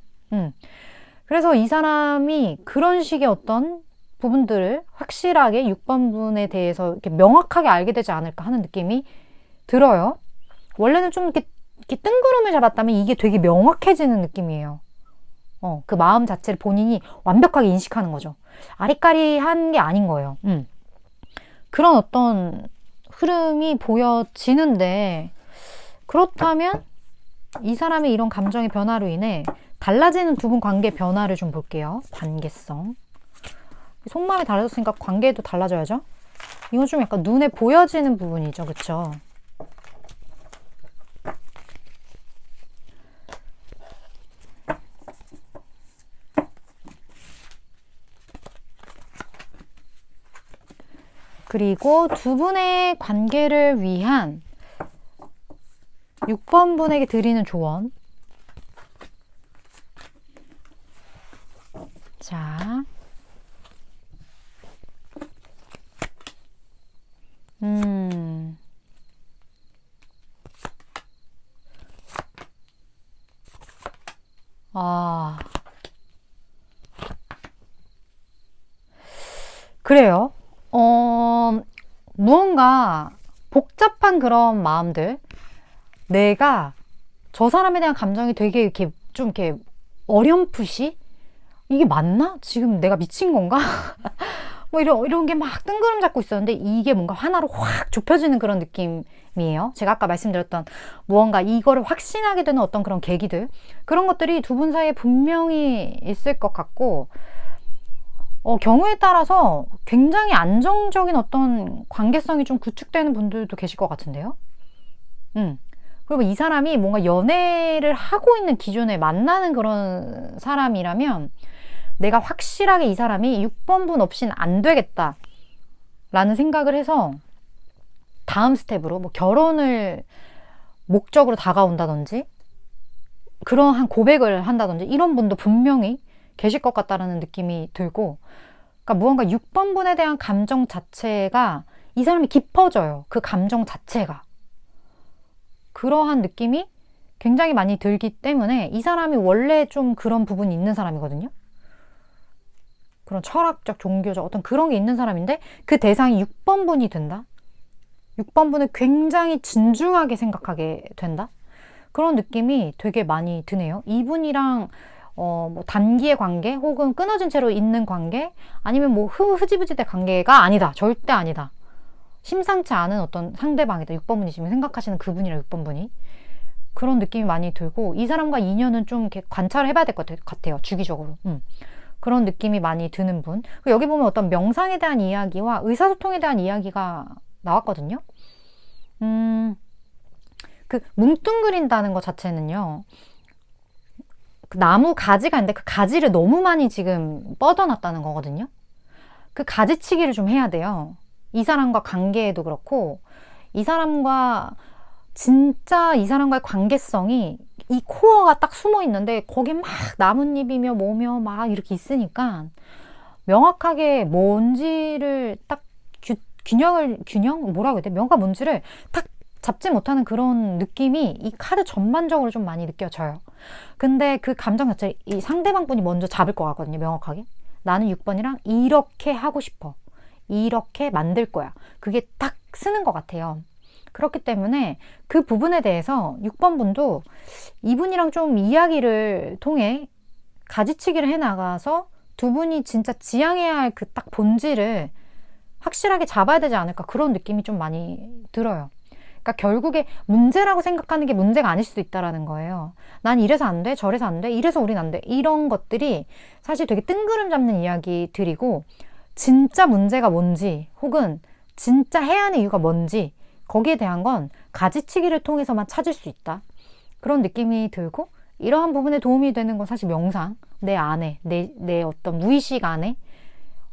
그래서 이 사람이 그런 식의 어떤 부분들을 확실하게 6번분에 대해서 이렇게 명확하게 알게 되지 않을까 하는 느낌이 들어요. 원래는 좀 이렇게 뜬구름을 잡았다면 이게 되게 명확해지는 느낌이에요. 그 마음 자체를 본인이 완벽하게 인식하는 거죠. 아리까리한 게 아닌 거예요. 그런 어떤 흐름이 보여지는데 그렇다면 이 사람의 이런 감정의 변화로 인해 달라지는 두 분 관계 변화를 좀 볼게요. 관계성. 속마음이 달라졌으니까 관계도 달라져야죠. 이건 좀 약간 눈에 보여지는 부분이죠. 그쵸? 그리고 두 분의 관계를 위한 6번분에게 드리는 조언. 자, 그래요. 무언가 복잡한 그런 마음들, 내가 저 사람에 대한 감정이 되게 이렇게 좀 이렇게 어렴풋이 이게 맞나? 지금 내가 미친 건가? 뭐 이런 게 막 뜬구름 잡고 있었는데 이게 뭔가 하나로 확 좁혀지는 그런 느낌이에요. 제가 아까 말씀드렸던 무언가 이거를 확신하게 되는 어떤 그런 계기들, 그런 것들이 두 분 사이에 분명히 있을 것 같고 경우에 따라서 굉장히 안정적인 어떤 관계성이 좀 구축되는 분들도 계실 것 같은데요. 그리고 이 사람이 뭔가 연애를 하고 있는 기존에 만나는 그런 사람이라면 내가 확실하게 이 사람이 6번분 없이는 안 되겠다 라는 생각을 해서 다음 스텝으로 뭐 결혼을 목적으로 다가온다든지 그러한 고백을 한다든지 이런 분도 분명히 계실 것 같다라는 느낌이 들고, 그러니까 무언가 6번분에 대한 감정 자체가 이 사람이 깊어져요. 그 감정 자체가. 그러한 느낌이 굉장히 많이 들기 때문에 이 사람이 원래 좀 그런 부분이 있는 사람이거든요. 그런 철학적, 종교적 어떤 그런 게 있는 사람인데 그 대상이 6번분이 된다? 6번분을 굉장히 진중하게 생각하게 된다? 그런 느낌이 되게 많이 드네요. 이분이랑 뭐 단기의 관계 혹은 끊어진 채로 있는 관계 아니면 뭐 흐지부지대 관계가 아니다. 절대 아니다. 심상치 않은 어떤 상대방이다. 6번분이시면 생각하시는 그분이랑 6번분이. 그런 느낌이 많이 들고 이 사람과 인연은 좀 이렇게 관찰을 해봐야 될 것 같아요. 주기적으로. 그런 느낌이 많이 드는 분. 여기 보면 어떤 명상에 대한 이야기와 의사소통에 대한 이야기가 나왔거든요. 그 뭉뚱그린다는 것 자체는요. 그 나무 가지가 있는데 그 가지를 너무 많이 지금 뻗어놨다는 거거든요. 그 가지치기를 좀 해야 돼요. 이 사람과 관계에도 그렇고 이 사람과 진짜 이 사람과의 관계성이 이 코어가 딱 숨어 있는데 거기 막 나뭇잎이며 뭐며 막 이렇게 있으니까 명확하게 뭔지를 딱 균형? 뭐라고 해야 돼? 명확한 뭔지를 딱 잡지 못하는 그런 느낌이 이 카드 전반적으로 좀 많이 느껴져요. 근데 그 감정 자체 이 상대방 분이 먼저 잡을 것 같거든요. 명확하게. 나는 6번이랑 이렇게 하고 싶어. 이렇게 만들 거야. 그게 딱 쓰는 것 같아요. 그렇기 때문에 그 부분에 대해서 6번 분도 이분이랑 좀 이야기를 통해 가지치기를 해나가서 두 분이 진짜 지향해야 할 그 딱 본질을 확실하게 잡아야 되지 않을까 그런 느낌이 좀 많이 들어요. 그러니까 결국에 문제라고 생각하는 게 문제가 아닐 수도 있다라는 거예요. 난 이래서 안 돼, 저래서 안 돼, 이래서 우린 안 돼. 이런 것들이 사실 되게 뜬구름 잡는 이야기들이고 진짜 문제가 뭔지 혹은 진짜 해야 하는 이유가 뭔지 거기에 대한 건 가지치기를 통해서만 찾을 수 있다. 그런 느낌이 들고 이러한 부분에 도움이 되는 건 사실 명상, 내 안에, 내 어떤 무의식 안에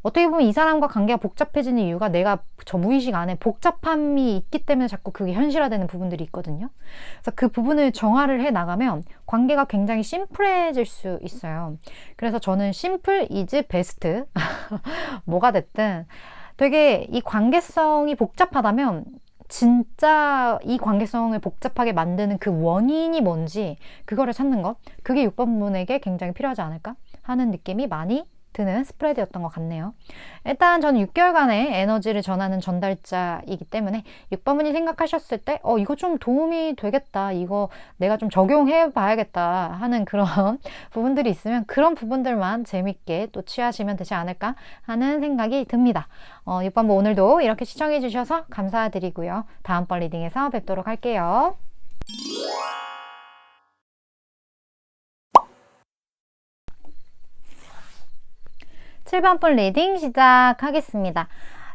어떻게 보면 이 사람과 관계가 복잡해지는 이유가 내가 저 무의식 안에 복잡함이 있기 때문에 자꾸 그게 현실화되는 부분들이 있거든요. 그래서 그 부분을 정화를 해 나가면 관계가 굉장히 심플해질 수 있어요. 그래서 저는 심플 이즈 베스트 뭐가 됐든 되게 이 관계성이 복잡하다면 진짜 이 관계성을 복잡하게 만드는 그 원인이 뭔지 그거를 찾는 것, 그게 6번 분에게 굉장히 필요하지 않을까 하는 느낌이 많이 드는 스프레드였던 것 같네요. 일단 저는 6개월간의 에너지를 전하는 전달자이기 때문에 6번 분이 생각하셨을 때 이거 좀 도움이 되겠다, 이거 내가 좀 적용해 봐야겠다 하는 그런 부분들이 있으면 그런 부분들만 재밌게 또 취하시면 되지 않을까 하는 생각이 듭니다. 6번 분 오늘도 이렇게 시청해 주셔서 감사드리고요. 다음번 리딩에서 뵙도록 할게요. 7번 분 리딩 시작하겠습니다.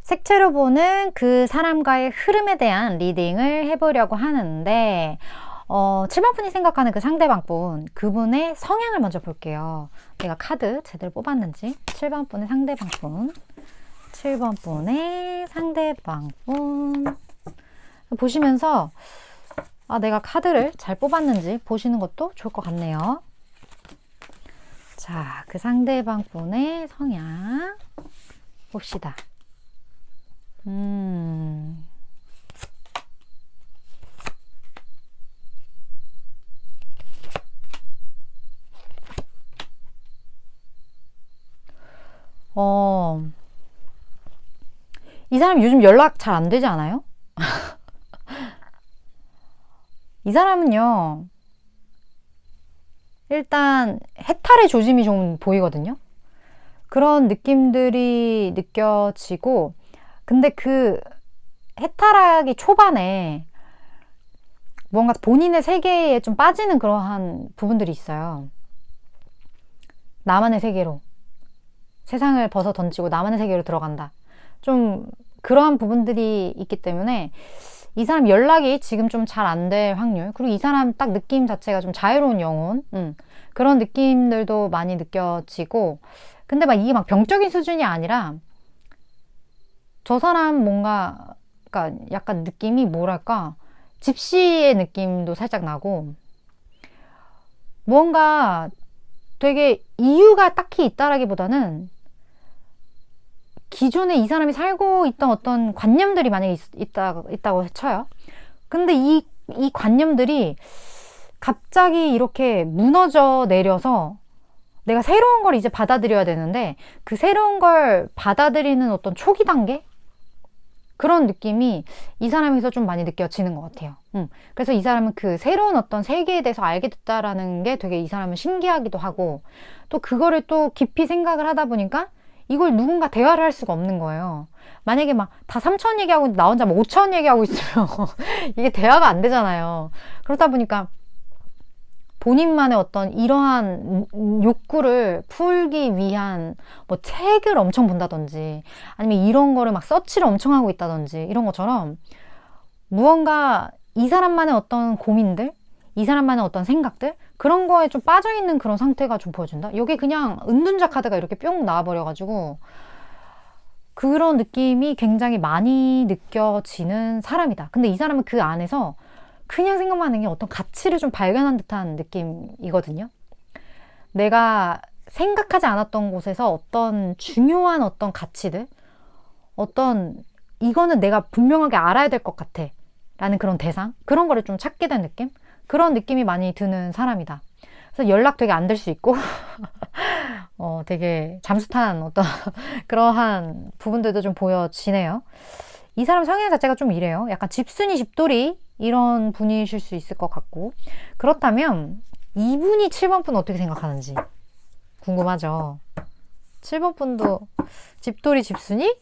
색채로 보는 그 사람과의 흐름에 대한 리딩을 해보려고 하는데 7번 분이 생각하는 그 상대방 분, 그분의 성향을 먼저 볼게요. 내가 카드 제대로 뽑았는지. 7번 분의 상대방 분, 7번 분의 상대방 분 보시면서 내가 카드를 잘 뽑았는지 보시는 것도 좋을 것 같네요. 자, 그 상대방 분의 성향 봅시다. 이 사람 요즘 연락 잘 안 되지 않아요? 이 사람은요, 일단 해탈의 조짐이 좀 보이거든요. 그런 느낌들이 느껴지고, 근데 그 해탈하기 초반에 뭔가 본인의 세계에 좀 빠지는 그러한 부분들이 있어요. 나만의 세계로. 세상을 벗어 던지고 나만의 세계로 들어간다. 좀 그러한 부분들이 있기 때문에 이 사람 연락이 지금 좀 잘 안 될 확률, 그리고 이 사람 딱 느낌 자체가 좀 자유로운 영혼, 그런 느낌들도 많이 느껴지고, 근데 막 이게 막 병적인 수준이 아니라 저 사람 뭔가, 그러니까 약간 느낌이 뭐랄까, 집시의 느낌도 살짝 나고, 뭔가 되게 이유가 딱히 있다라기보다는 기존에 이 사람이 살고 있던 어떤 관념들이 만약에 있다고 쳐요. 근데 이 관념들이 갑자기 이렇게 무너져 내려서 내가 새로운 걸 이제 받아들여야 되는데, 그 새로운 걸 받아들이는 어떤 초기 단계? 그런 느낌이 이 사람에서 좀 많이 느껴지는 것 같아요. 그래서 이 사람은 그 새로운 어떤 세계에 대해서 알게 됐다라는 게 되게 이 사람은 신기하기도 하고, 또 그거를 또 깊이 생각을 하다 보니까 이걸 누군가 대화를 할 수가 없는 거예요. 만약에 막 다 3천 얘기하고 있는데 나 혼자 막 5천 얘기하고 있으면 이게 대화가 안 되잖아요. 그러다 보니까 본인만의 어떤 이러한 욕구를 풀기 위한 뭐 책을 엄청 본다든지, 아니면 이런 거를 막 서치를 엄청 하고 있다든지, 이런 것처럼 무언가 이 사람만의 어떤 고민들, 이 사람만의 어떤 생각들, 그런 거에 좀 빠져있는 그런 상태가 좀 보여준다? 여기 그냥 은둔자 카드가 이렇게 뿅 나와버려가지고 그런 느낌이 굉장히 많이 느껴지는 사람이다. 근데 이 사람은 그 안에서 그냥 생각만 하는 게 어떤 가치를 좀 발견한 듯한 느낌이거든요. 내가 생각하지 않았던 곳에서 어떤 중요한 어떤 가치들, 어떤 이거는 내가 분명하게 알아야 될 것 같아 라는 그런 대상, 그런 거를 좀 찾게 된 느낌? 그런 느낌이 많이 드는 사람이다. 그래서 연락 되게 안 될 수 있고 되게 잠수탄 어떤 그러한 부분들도 좀 보여지네요. 이 사람 성향 자체가 좀 이래요. 약간 집순이 집돌이 이런 분이실 수 있을 것 같고, 그렇다면 이분이 7번 분 어떻게 생각하는지 궁금하죠. 7번 분도 집돌이 집순이?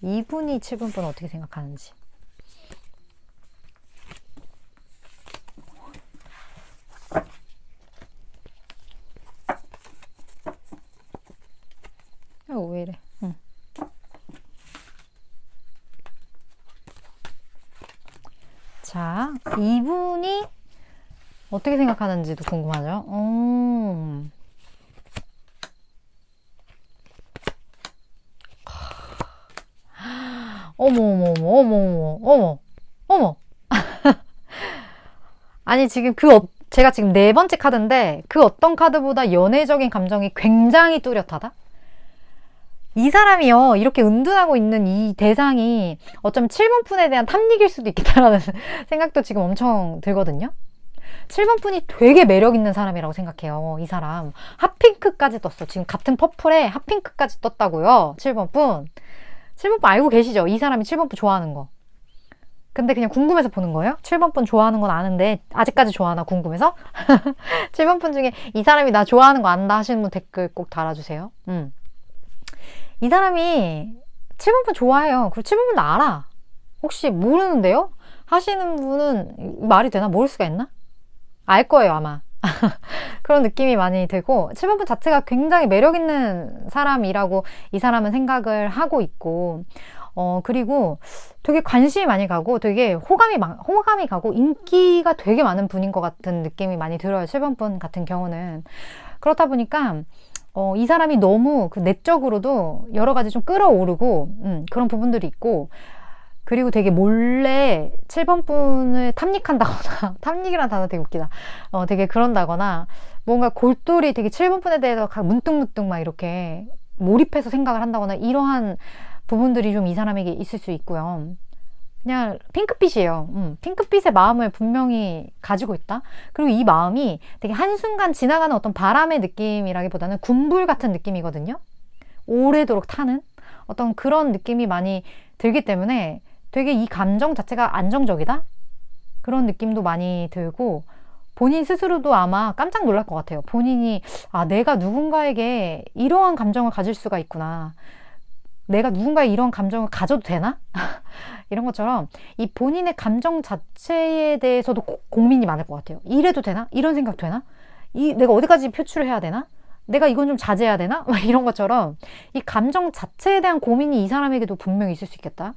이분이 7번 분 어떻게 생각하는지. 왜 이래. 자, 이분이 어떻게 생각하는지도 궁금하죠? 어머, 어머, 어머, 어머, 어머, 어머, 어머. 아니, 지금 제가 지금 네 번째 카드인데, 그 어떤 카드보다 연애적인 감정이 굉장히 뚜렷하다? 이 사람이요, 이렇게 은둔하고 있는 이 대상이 어쩌면 7번 푼에 대한 탐닉일 수도 있겠다라는 생각도 지금 엄청 들거든요. 7번 푼이 되게 매력 있는 사람이라고 생각해요. 이 사람 핫핑크까지 떴어. 지금 같은 퍼플에 핫핑크까지 떴다고요. 7번 푼. 7번 푼 알고 계시죠? 이 사람이 7번 푼 좋아하는 거. 근데 그냥 궁금해서 보는 거예요? 7번 푼 좋아하는 건 아는데 아직까지 좋아하나 궁금해서? 7번 푼 중에 이 사람이 나 좋아하는 거 안다 하시는 분 댓글 꼭 달아주세요. 이 사람이 7번 푼 좋아해요. 그리고 7번 푼 알아. 혹시 모르는데요? 하시는 분은 말이 되나? 모를 수가 있나? 알 거예요, 아마. 그런 느낌이 많이 들고, 7번 분 자체가 굉장히 매력 있는 사람이라고 이 사람은 생각을 하고 있고, 그리고 되게 관심이 많이 가고, 되게 호감이 가고, 인기가 되게 많은 분인 것 같은 느낌이 많이 들어요. 7번 분 같은 경우는. 그렇다 보니까, 이 사람이 너무 그 내적으로도 여러 가지 좀 끌어오르고, 그런 부분들이 있고, 그리고 되게 몰래 7번 분을 탐닉한다거나, 탐닉이라는 단어 되게 웃기다. 되게 그런다거나, 뭔가 골똘히 되게 7번 분에 대해서 문득문득 막 이렇게 몰입해서 생각을 한다거나, 이러한 부분들이 좀 이 사람에게 있을 수 있고요. 그냥 핑크빛이에요. 핑크빛의 마음을 분명히 가지고 있다. 그리고 이 마음이 되게 한순간 지나가는 어떤 바람의 느낌이라기보다는 군불 같은 느낌이거든요. 오래도록 타는 어떤 그런 느낌이 많이 들기 때문에 되게 이 감정 자체가 안정적이다? 그런 느낌도 많이 들고, 본인 스스로도 아마 깜짝 놀랄 것 같아요. 본인이, 내가 누군가에게 이러한 감정을 가질 수가 있구나. 내가 누군가의 이런 감정을 가져도 되나? 이런 것처럼 이 본인의 감정 자체에 대해서도 고민이 많을 것 같아요. 이래도 되나? 이런 생각 되나? 내가 어디까지 표출을 해야 되나? 내가 이건 좀 자제해야 되나? 막 이런 것처럼 이 감정 자체에 대한 고민이 이 사람에게도 분명히 있을 수 있겠다.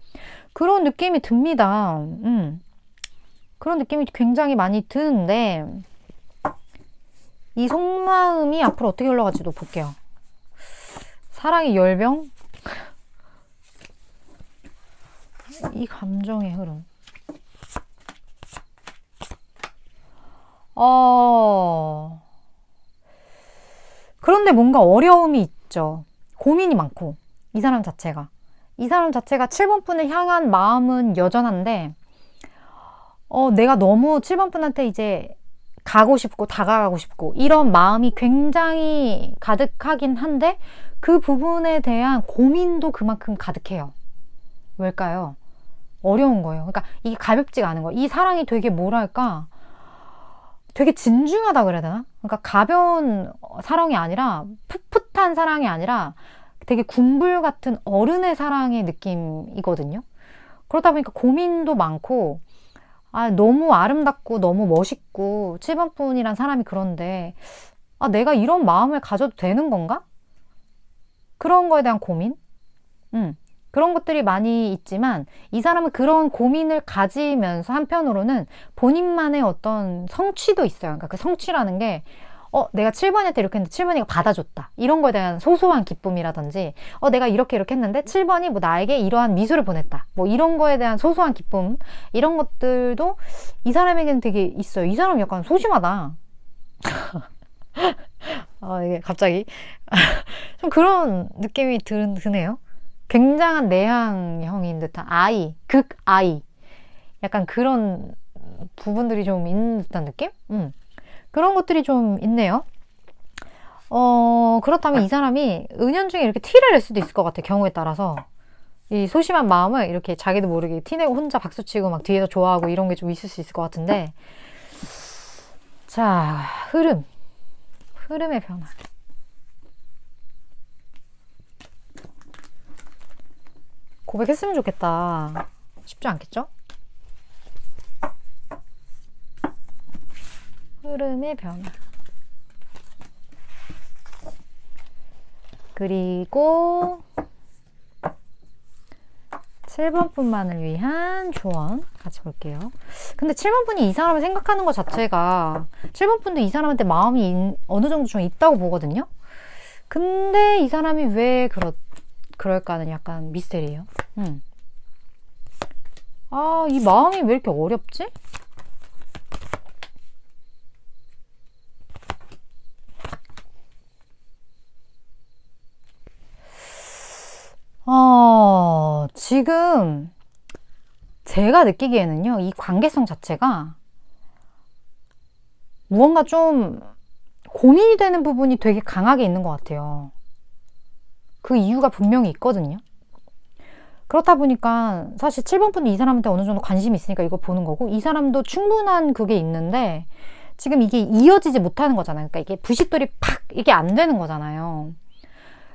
그런 느낌이 듭니다. 그런 느낌이 굉장히 많이 드는데 이 속마음이 앞으로 어떻게 흘러갈지도 볼게요. 사랑의 열병? 이 감정의 흐름. 그런데 뭔가 어려움이 있죠. 고민이 많고. 이 사람 자체가. 이 사람 자체가 7번 분을 향한 마음은 여전한데, 내가 너무 7번 분한테 이제 가고 싶고, 다가가고 싶고, 이런 마음이 굉장히 가득하긴 한데, 그 부분에 대한 고민도 그만큼 가득해요. 왜일까요? 어려운 거예요. 그러니까 이게 가볍지가 않은 거예요. 이 사랑이 되게 뭐랄까, 되게 진중하다 그래야 되나? 그러니까 가벼운 사랑이 아니라 풋풋한 사랑이 아니라 되게 궁불 같은 어른의 사랑의 느낌이거든요. 그러다 보니까 고민도 많고 너무 아름답고 너무 멋있고 7번 분이란 사람이 그런데 내가 이런 마음을 가져도 되는 건가? 그런 거에 대한 고민? 그런 것들이 많이 있지만 이 사람은 그런 고민을 가지면서 한편으로는 본인만의 어떤 성취도 있어요. 그러니까 그 성취라는 게 내가 7번한테 이렇게 했는데 7번이가 받아줬다. 이런 거에 대한 소소한 기쁨이라든지 내가 이렇게 했는데 7번이 뭐 나에게 이러한 미술을 보냈다. 뭐 이런 거에 대한 소소한 기쁨 이런 것들도 이 사람에게는 되게 있어요. 이 사람은 약간 소심하다. 이게 갑자기 좀 그런 느낌이 드네요. 굉장한 내향형인 듯한 아이, 극아이. 약간 그런 부분들이 좀 있는 듯한 느낌? 그런 것들이 좀 있네요. 그렇다면 이 사람이 은연중에 이렇게 티를 낼 수도 있을 것 같아요. 경우에 따라서. 이 소심한 마음을 이렇게 자기도 모르게 티내고 혼자 박수치고 막 뒤에서 좋아하고 이런 게 좀 있을 수 있을 것 같은데. 자, 흐름의 변화. 고백했으면 좋겠다. 쉽지 않겠죠? 흐름의 변화. 그리고 7번 분만을 위한 조언 같이 볼게요. 근데 7번 분이 이 사람을 생각하는 것 자체가 7번 분도 이 사람한테 마음이 어느 정도 좀 있다고 보거든요. 근데 이 사람이 왜 그럴까는 약간 미스테리예요. 이 마음이 왜 이렇게 어렵지? 지금 제가 느끼기에는요, 이 관계성 자체가 무언가 좀 고민이 되는 부분이 되게 강하게 있는 것 같아요. 그 이유가 분명히 있거든요. 그렇다 보니까 사실 7번 분도 이 사람한테 어느 정도 관심이 있으니까 이거 보는 거고 이 사람도 충분한 그게 있는데 지금 이게 이어지지 못하는 거잖아요. 그러니까 이게 부싯돌이 팍 이게 안 되는 거잖아요.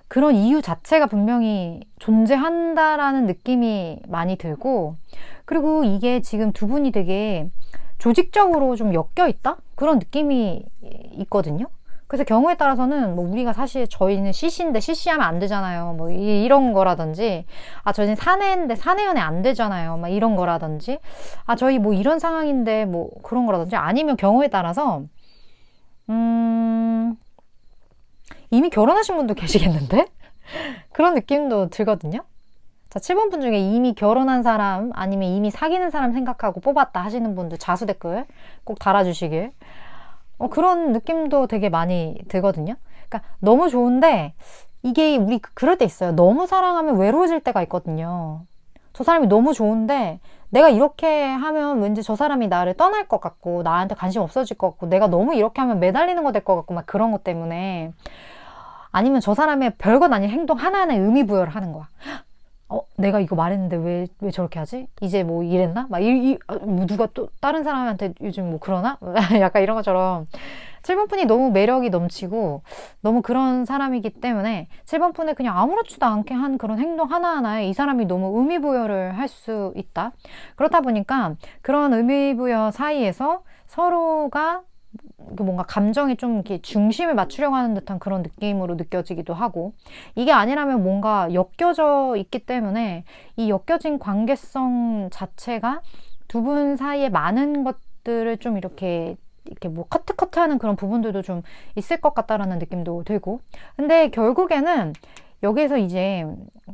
그런 이유 자체가 분명히 존재한다라는 느낌이 많이 들고 그리고 이게 지금 두 분이 되게 조직적으로 좀 엮여 있다? 그런 느낌이 있거든요. 그래서 경우에 따라서는 뭐 우리가 사실 저희는 CC인데 CC하면 안 되잖아요. 뭐 이런 거라든지 저희는 사내인데 사내연애 안 되잖아요. 막 이런 거라든지 저희 뭐 이런 상황인데 뭐 그런 거라든지 아니면 경우에 따라서 이미 결혼하신 분도 계시겠는데? 그런 느낌도 들거든요. 자, 7번 분 중에 이미 결혼한 사람 아니면 이미 사귀는 사람 생각하고 뽑았다 하시는 분들 자수 댓글 꼭 달아주시길. 그런 느낌도 되게 많이 들거든요. 그러니까 너무 좋은데 이게 우리 그럴 때 있어요. 너무 사랑하면 외로워질 때가 있거든요. 저 사람이 너무 좋은데 내가 이렇게 하면 왠지 저 사람이 나를 떠날 것 같고 나한테 관심 없어질 것 같고 내가 너무 이렇게 하면 매달리는 거 될 것 같고 막 그런 것 때문에 아니면 저 사람의 별것 아닌 행동 하나하나에 의미 부여를 하는 거야. 내가 이거 말했는데 왜 저렇게 하지? 이제 뭐 이랬나? 뭐 누가 또 다른 사람한테 요즘 뭐 그러나? 약간 이런 것처럼 7번 분이 너무 매력이 넘치고 너무 그런 사람이기 때문에 7번 분에 그냥 아무렇지도 않게 한 그런 행동 하나하나에 이 사람이 너무 의미 부여를 할 수 있다. 그렇다 보니까 그런 의미 부여 사이에서 서로가 뭔가 감정이 좀 이렇게 중심을 맞추려고 하는 듯한 그런 느낌으로 느껴지기도 하고, 이게 아니라면 뭔가 엮여져 있기 때문에 이 엮여진 관계성 자체가 두 분 사이에 많은 것들을 좀 이렇게 뭐 커트하는 그런 부분들도 좀 있을 것 같다라는 느낌도 들고, 근데 결국에는 여기에서 이제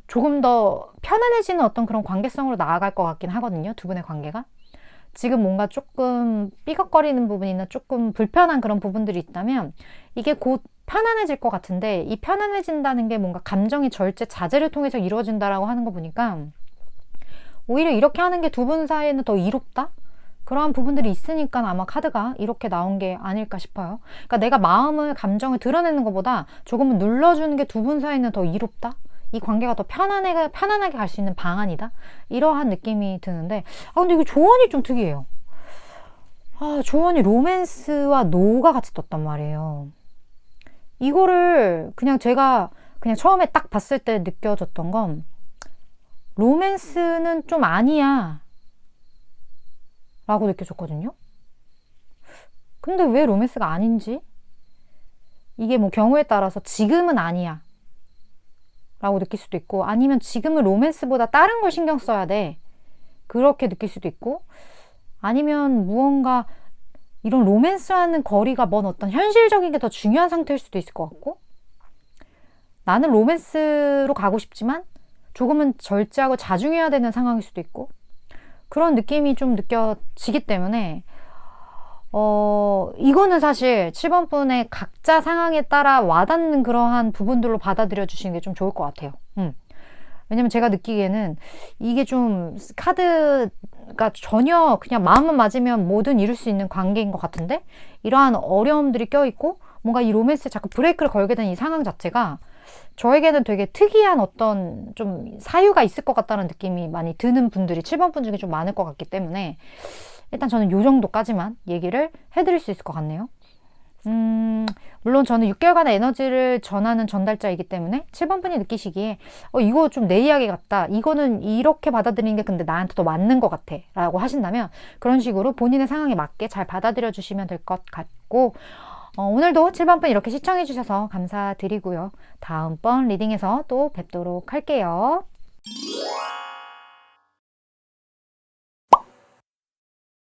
조금 더 편안해지는 어떤 그런 관계성으로 나아갈 것 같긴 하거든요. 두 분의 관계가. 지금 뭔가 조금 삐걱거리는 부분이나 조금 불편한 그런 부분들이 있다면 이게 곧 편안해질 것 같은데, 이 편안해진다는 게 뭔가 감정의 절제, 자제를 통해서 이루어진다라고 하는 거 보니까 오히려 이렇게 하는 게 두 분 사이에는 더 이롭다? 그러한 부분들이 있으니까 아마 카드가 이렇게 나온 게 아닐까 싶어요. 그러니까 내가 마음을, 감정을 드러내는 것보다 조금은 눌러주는 게 두 분 사이는 더 이롭다? 이 관계가 더 편안하게 갈 수 있는 방안이다? 이러한 느낌이 드는데, 근데 이거 조언이 좀 특이해요. 조언이 로맨스와 노가 같이 떴단 말이에요. 이거를 그냥 제가 그냥 처음에 딱 봤을 때 느껴졌던 건, 로맨스는 좀 아니야 라고 느껴졌거든요. 근데 왜 로맨스가 아닌지, 이게 뭐 경우에 따라서 지금은 아니야 라고 느낄 수도 있고, 아니면 지금은 로맨스보다 다른 걸 신경 써야 돼 그렇게 느낄 수도 있고, 아니면 무언가 이런 로맨스와는 거리가 먼 어떤 현실적인 게 더 중요한 상태일 수도 있을 것 같고, 나는 로맨스로 가고 싶지만 조금은 절제하고 자중해야 되는 상황일 수도 있고, 그런 느낌이 좀 느껴지기 때문에 이거는 사실 7번 분의 각자 상황에 따라 와닿는 그러한 부분들로 받아들여 주시는 게 좀 좋을 것 같아요. 왜냐면 제가 느끼기에는 이게 좀 카드가 전혀 그냥 마음만 맞으면 뭐든 이룰 수 있는 관계인 것 같은데, 이러한 어려움들이 껴있고 뭔가 이 로맨스에 자꾸 브레이크를 걸게 된 이 상황 자체가 저에게는 되게 특이한 어떤 좀 사유가 있을 것 같다는 느낌이 많이 드는 분들이 7번 분 중에 좀 많을 것 같기 때문에, 일단 저는 요 정도까지만 얘기를 해드릴 수 있을 것 같네요. 물론 저는 6개월간의 에너지를 전하는 전달자이기 때문에 7번 분이 느끼시기에 이거 좀 내 이야기 같다, 이거는 이렇게 받아들이는 게 근데 나한테 더 맞는 것 같아 라고 하신다면, 그런 식으로 본인의 상황에 맞게 잘 받아들여 주시면 될 것 같고, 오늘도 7번 분 이렇게 시청해 주셔서 감사드리고요. 다음번 리딩에서 또 뵙도록 할게요.